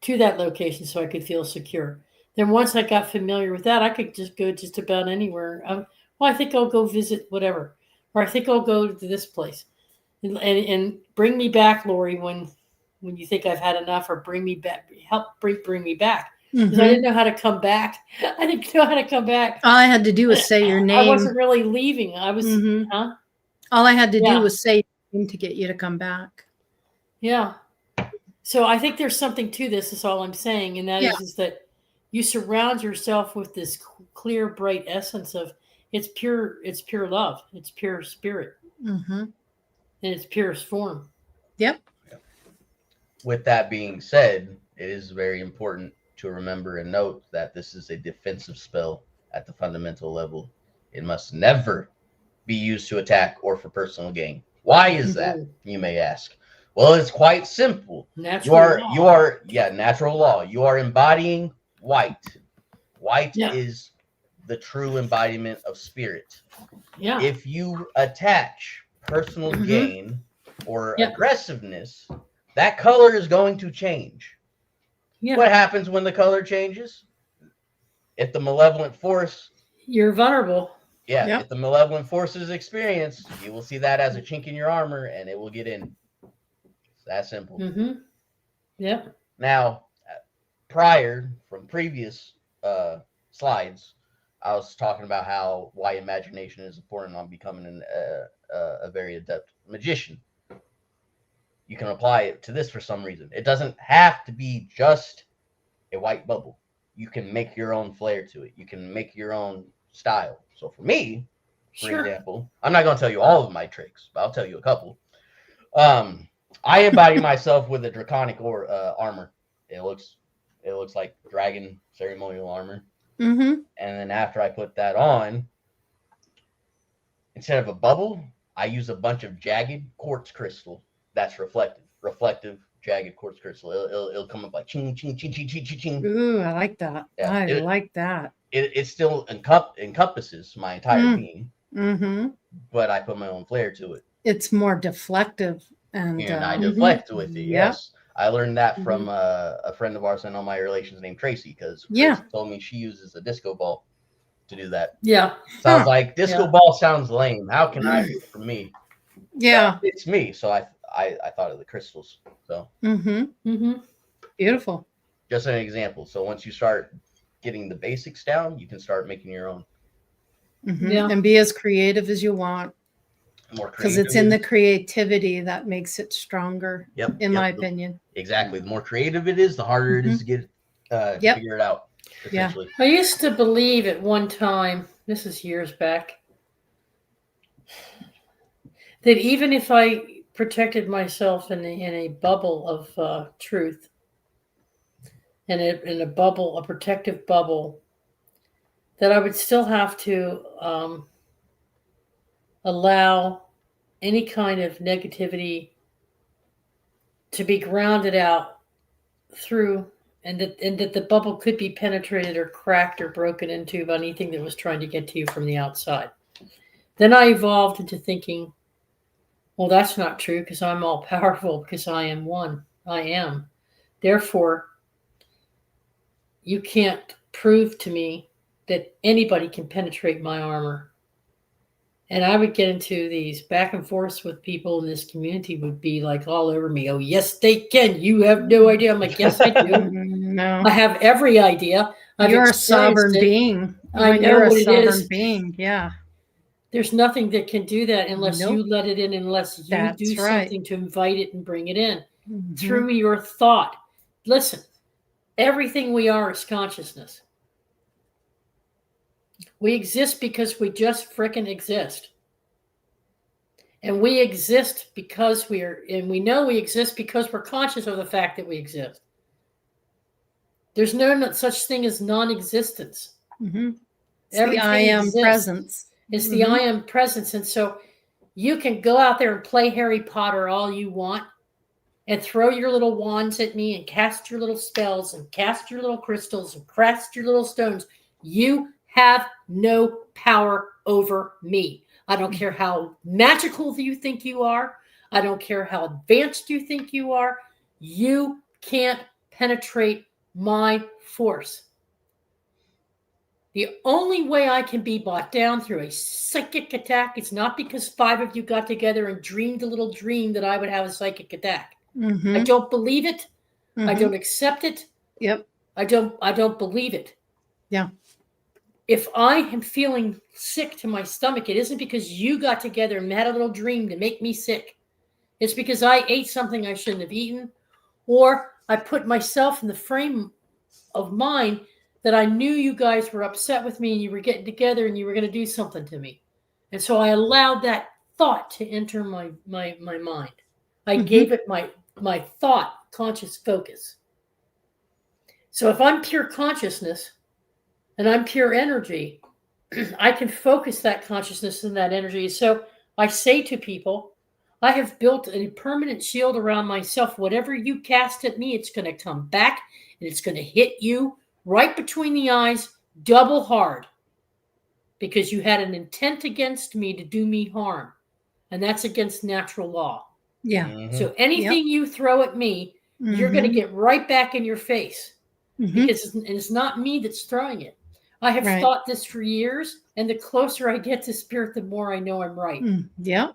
to that location so I could feel secure. Then once I got familiar with that, I could just go just about anywhere. I think I'll go visit whatever. Or I think I'll go to this place. And bring me back, Lori, when you think I've had enough, or bring me back, bring me back. Because I didn't know how to come back. I didn't know how to come back. All I had to do was say your name. I wasn't really leaving. I was, All I had to do was say your name to get you to come back. Yeah. So I think there's something to this, is all I'm saying. And that is that you surround yourself with this clear, bright essence of it's pure love. It's pure spirit. Mm-hmm. In its purest form. Yep. With that being said, it is very important to remember and note that this is a defensive spell at the fundamental level. It must never be used to attack or for personal gain. Why is that, you may ask? Well, it's quite simple. Natural law. You are embodying white. White is the true embodiment of spirit. Yeah. If you attach personal gain or aggressiveness, that color is going to change. Yeah. What happens when the color changes? If the malevolent force, you're vulnerable. Yeah. Yep. If the malevolent force is experienced, you will see that as a chink in your armor, and it will get in. It's that simple. Mm-hmm. Yeah. Now, from previous slides, I was talking about why imagination is important on becoming a very adept magician. you can apply it to this for some reason. It doesn't have to be just a white bubble. You can make your own flair to it. You can make your own style. So for me, for example, I'm not going to tell you all of my tricks, but I'll tell you a couple. I embody myself with a draconic armor. It looks like dragon ceremonial armor. Mm-hmm. And then after I put that on, instead of a bubble, I use a bunch of jagged quartz crystal that's reflective jagged quartz crystal. It'll come up like ching ching ching ching ching ching ching. Ooh, I like that. Yeah, I like that. It still encompasses my entire being, Mm-hmm. but I put my own flair to it. It's more deflective, and I deflect with it. Yep. Yes, I learned that from a friend of ours I know my relations named Tracy, because Yeah. told me she uses a disco ball to do that. Yeah. Sounds like disco ball sounds lame. How can I do it for me? Yeah. But it's me, so I thought of the crystals. So Beautiful. just an example. So once you start getting the basics down, you can start making your own. Yeah. And be as creative as you want, More because it's in the creativity that makes it stronger. In my opinion. Exactly. The more creative it is, the harder it is to get figure it out. Essentially. I used to believe at one time, this is years back, that even if I protected myself in a bubble of truth, in a bubble, a protective bubble, that I would still have to allow any kind of negativity to be grounded out through, and that the bubble could be penetrated or cracked or broken into by anything that was trying to get to you from the outside. Then I evolved into thinking, well, that's not true, because I'm all powerful, because I am one. I am. Therefore, you can't prove to me that anybody can penetrate my armor. And I would get into these back and forths with people in this community, would be like all over me. Oh, yes, they can. You have no idea. I'm like, yes, I do. No. I have every idea. You're a sovereign being. I know You're what a it sovereign is. being. Yeah. There's nothing that can do that unless you let it in, unless you That's do right. something to invite it and bring it in through your thought. Listen, everything we are is consciousness. We exist because we just frickin' exist. And we exist because we know we exist because we're conscious of the fact that we exist. There's no such thing as non-existence. It's the I am presence. It's the I am presence. And so you can go out there and play Harry Potter all you want and throw your little wands at me and cast your little spells and cast your little crystals and cast your little stones. You have no power over me. I don't care how magical you think you are. I don't care how advanced you think you are. You can't penetrate my force. The only way I can be brought down through a psychic attack is not because 5 of you got together and dreamed a little dream that I would have a psychic attack. I don't believe it. I don't accept it. Yep. I don't believe it. Yeah. If I am feeling sick to my stomach, it isn't because you got together and had a little dream to make me sick. It's because I ate something I shouldn't have eaten, or I put myself in the frame of mind that I knew you guys were upset with me and you were getting together and you were going to do something to me. And so I allowed that thought to enter my mind. I gave it my thought conscious focus. So if I'm pure consciousness and I'm pure energy, I can focus that consciousness and that energy. So I say to people, I have built a permanent shield around myself. Whatever you cast at me, it's going to come back and it's going to hit you right between the eyes, double hard, because you had an intent against me to do me harm. And that's against natural law. Yeah. So anything you throw at me, you're going to get right back in your face, because it's not me that's throwing it. I have thought this for years, and the closer I get to spirit, the more I know I'm right. Yeah.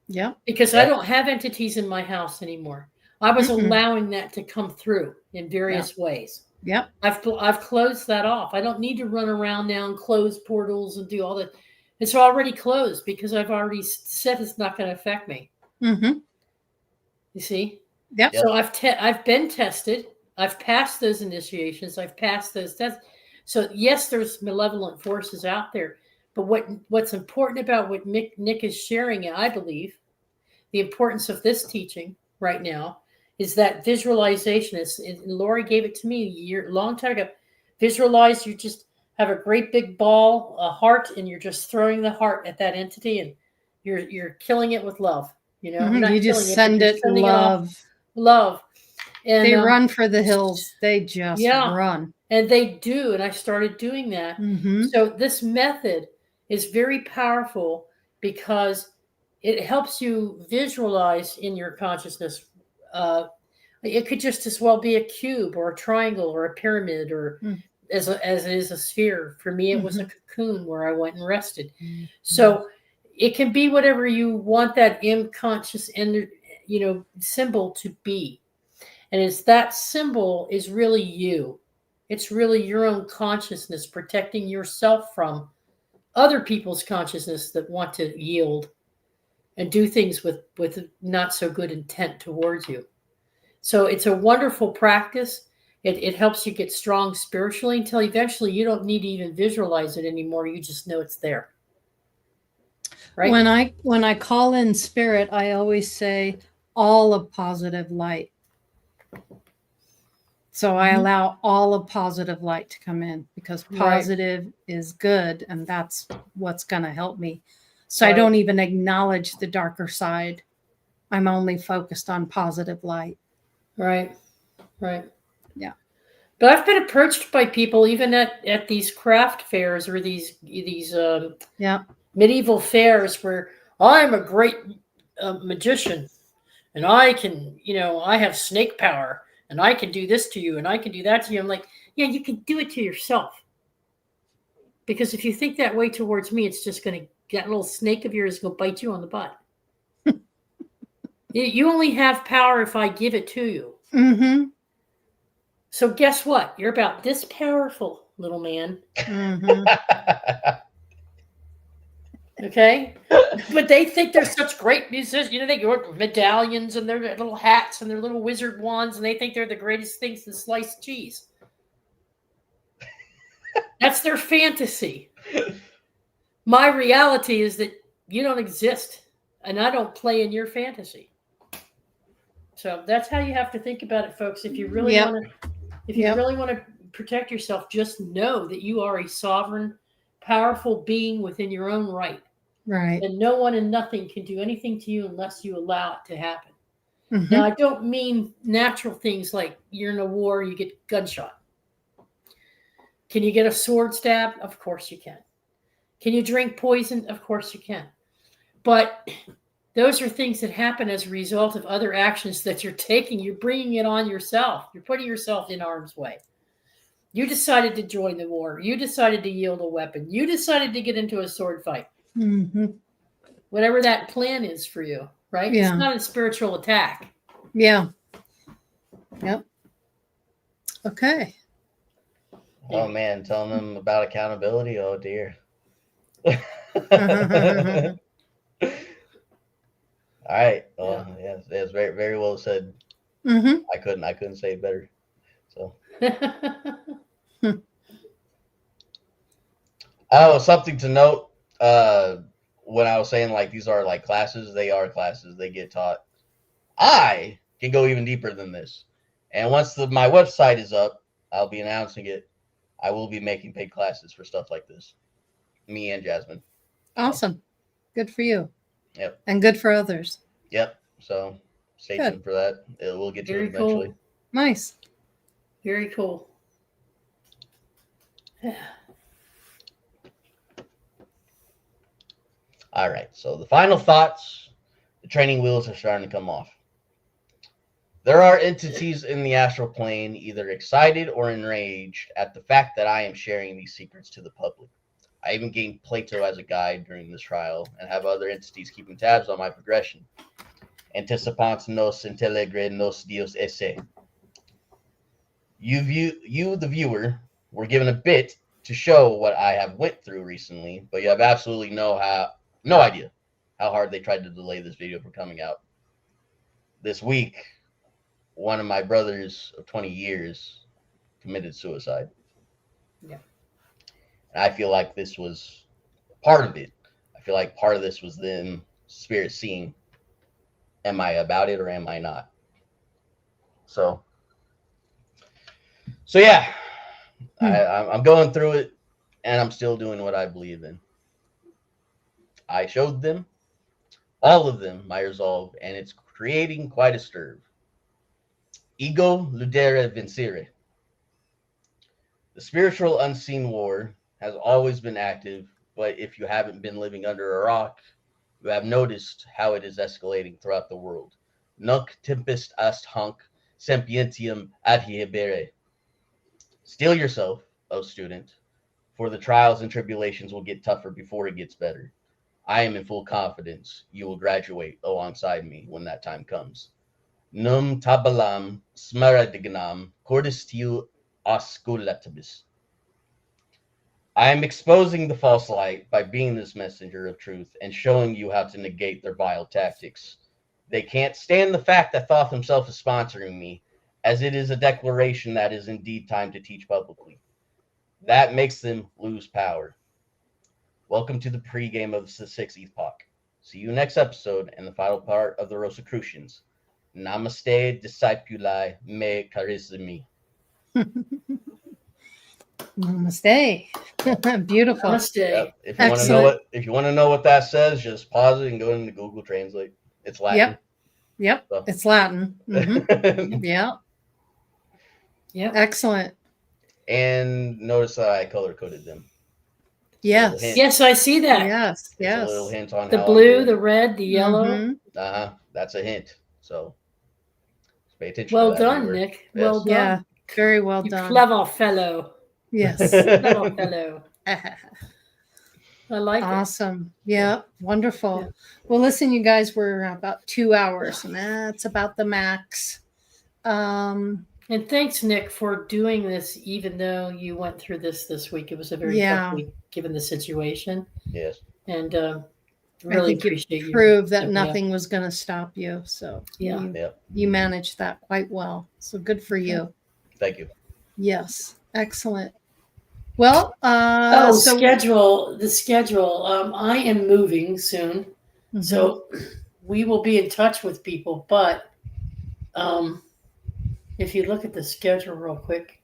Yeah. Because I don't have entities in my house anymore. I was allowing that to come through in various ways. Yep. I've closed that off. I don't need to run around now and close portals and do all that. It's already closed because I've already said it's not going to affect me. You see? Yep. So I've been tested. I've passed those initiations. I've passed those tests. So yes, there's malevolent forces out there. But what's important about what Nick is sharing, I believe, the importance of this teaching right now is that visualization. Lori gave it to me a long time ago. Visualize, you just have a great big ball, a heart, and you're just throwing the heart at that entity, and you're killing it with love. You know, you're not You just killing send it, it sending love. It off love. And they run for the hills. They just run. And they do. And I started doing that. Mm-hmm. So this method is very powerful because it helps you visualize in your consciousness. It could just as well be a cube or a triangle or a pyramid or as it is a sphere. For me, it was a cocoon where I went and rested. So it can be whatever you want that unconscious symbol to be. And it's that symbol is really you. It's really your own consciousness protecting yourself from other people's consciousness that want to yield and do things with not so good intent towards you. So it's a wonderful practice. It helps you get strong spiritually until eventually you don't need to even visualize it anymore. You just know it's there. Right? When I call in spirit, I always say all of positive light. So I allow all of positive light to come in because positive is good and that's what's going to help me. So I don't even acknowledge the darker side. I'm only focused on positive light. Right. Yeah. But I've been approached by people even at these craft fairs or these medieval fairs where I'm a great magician and I can, I have snake power. And I can do this to you, and I can do that to you. I'm like, yeah, you can do it to yourself. Because if you think that way towards me, it's just going to get a little snake of yours go bite you on the butt. You only have power if I give it to you. Mm-hmm. So guess what? You're about this powerful, little man. Mm-hmm. Okay? But they think they're such great musicians. They wear medallions and their little hats and their little wizard wands, and they think they're the greatest things in sliced cheese. That's their fantasy. My reality is that you don't exist, and I don't play in your fantasy. So that's how you have to think about it, folks. If you really want to protect yourself, just know that you are a sovereign, powerful being within your own right. Right. And no one and nothing can do anything to you unless you allow it to happen. Now, I don't mean natural things like you're in a war, you get gunshot. Can you get a sword stab? Of course you can. Can you drink poison? Of course you can. But those are things that happen as a result of other actions that you're taking. You're bringing it on yourself. You're putting yourself in harm's way. You decided to join the war. You decided to yield a weapon. You decided to get into a sword fight. Mm-hmm. Whatever that plan is for you, right? Yeah. It's not a spiritual attack. Yeah. Yep. Okay. Oh man, telling them about accountability. Oh dear. All right. Well, yeah, it's very, very well said. Mm-hmm. I couldn't say it better. So. Oh, something to note. When I was saying like these are like classes, they are classes. They get taught. I can go even deeper than this. And once my website is up, I'll be announcing it. I will be making paid classes for stuff like this. Me and Jasmine. Awesome. Good for you. Yep. And good for others. Yep. So stay tuned for that. We'll get to it eventually. Cool. Nice. Very cool. All right. So the final thoughts. The training wheels are starting to come off. There are entities in the astral plane either excited or enraged at the fact that I am sharing these secrets to the public. I even gained Plato as a guide during this trial and have other entities keeping tabs on my progression. Anticipant nos intellegre nos Dios esse. You, the viewer, were given a bit to show what I have went through recently, but you have absolutely no idea how hard they tried to delay this video from coming out. this week, one of my brothers of 20 years committed suicide. Yeah. And I feel like this was part of it. I feel like part of this was them spirit seeing, am I about it or am I not? So yeah, I'm going through it, and I'm still doing what I believe in. I showed them, all of them, my resolve, and it's creating quite a stir. Ego ludere vincere. The spiritual unseen war has always been active, but if you haven't been living under a rock, you have noticed how it is escalating throughout the world. Nunc tempest est hanc sempientium adhiebere. Steel yourself, O student, for the trials and tribulations will get tougher before it gets better. I am in full confidence you will graduate alongside me when that time comes. Num tabalam smaradignam cordistiu osculatibus. I am exposing the false light by being this messenger of truth and showing you how to negate their vile tactics. They can't stand the fact that Thoth himself is sponsoring me, as it is a declaration that is indeed time to teach publicly. That makes them lose power. Welcome to the pregame of the Sixth Epoch. See you next episode and the final part of the Rosicrucians. Namaste discipuli me carissimi. Namaste. Beautiful. Namaste. Yep. If you want to know what that says, just pause it and go into Google Translate. It's Latin. Yep. So. It's Latin. Mm-hmm. Yeah. Yep. Excellent. And notice that I color coded them. Yes. Yes, I see that. Yes. It's a little hint on The how blue, the red, the yellow. Mm-hmm. That's a hint. So pay attention. Well to that, done, viewer. Nick. Yes. Well done. Yeah. Very well You done. clever fellow. Yes. Clever fellow. I like it. Awesome. Yeah. Wonderful. Yeah. Well, listen, you guys, we're about 2 hours, and that's about the max. And thanks, Nick, for doing this, even though you went through this week. It was a very tough week, given the situation. Yes. And I really think appreciate you. Proved that nothing was going to stop you. So yeah, you managed that quite well. So good for you. Thank you. Yes. Excellent. Well, schedule. The schedule. I am moving soon, so we will be in touch with people. But if you look at the schedule real quick,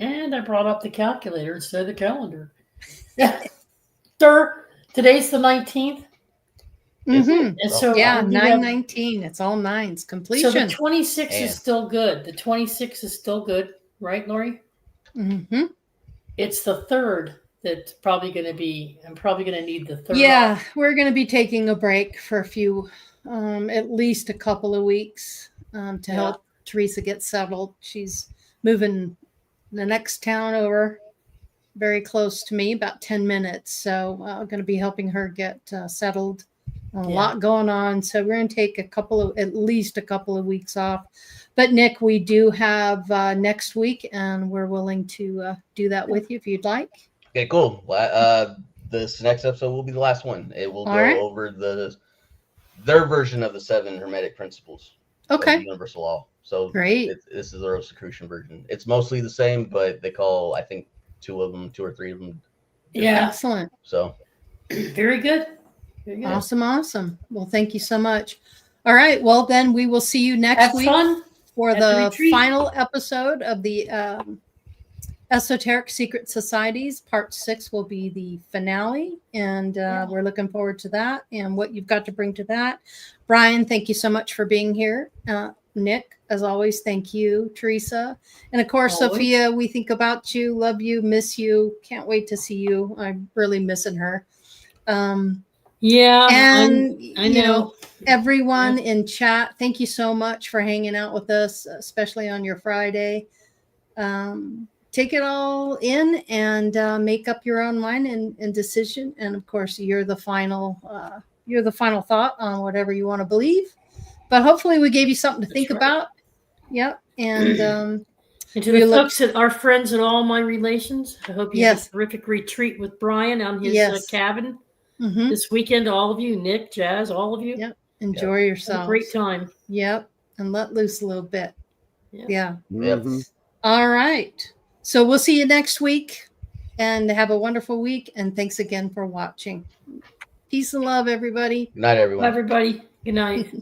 and I brought up the calculator instead of the calendar. Sir, today's the 19th. Mm-hmm. And so 9/19. It's all nines. Completion. So the 26th is still good. The 26th is still good, right, Lori? Mm-hmm. It's the 3rd that's probably going to be. I'm probably going to need the 3rd. Yeah, we're going to be taking a break for a few, at least a couple of weeks, to help Teresa get settled. She's moving the next town over, very close to me, about 10 minutes. So I'm going to be helping her get settled. A lot going on. So we're going to take at least a couple of weeks off. But Nick, we do have next week, and we're willing to do that with you if you'd like. Okay, cool. Well, this next episode will be the last one. It will go over their version of the 7 Hermetic principles of universal law. So great. This is the Rosicrucian version. It's mostly the same, but they call, I think, 2 or 3 of them. Yeah. Excellent. So very good. Awesome. Well, thank you so much. All right. Well, then we will see you next week for the final episode of the Esoteric Secret Societies. Part 6 will be the finale, and we're looking forward to that and what you've got to bring to that. Brian, thank you so much for being here. Nick, as always, thank you. Teresa, and of course, Sophia, we think about you, love you, miss you. Can't wait to see you. I'm really missing her. And I know. Everyone in chat, thank you so much for hanging out with us, especially on your Friday. Take it all in and make up your own mind and decision. And of course, you're the final thought on whatever you want to believe. But hopefully, we gave you something to think about. Yep. And to the folks that our friends and all my relations, I hope you have a terrific retreat with Brian on his cabin. This weekend, all of you, Nick, Jazz, all of you. Yep. Enjoy Have a yourselves. great time. Yep. And let loose a little bit. Yeah. Yep. Mhm. All right. So we'll see you next week and have a wonderful week. And thanks again for watching. Peace and love, everybody. Good night, everyone. Everybody, good night.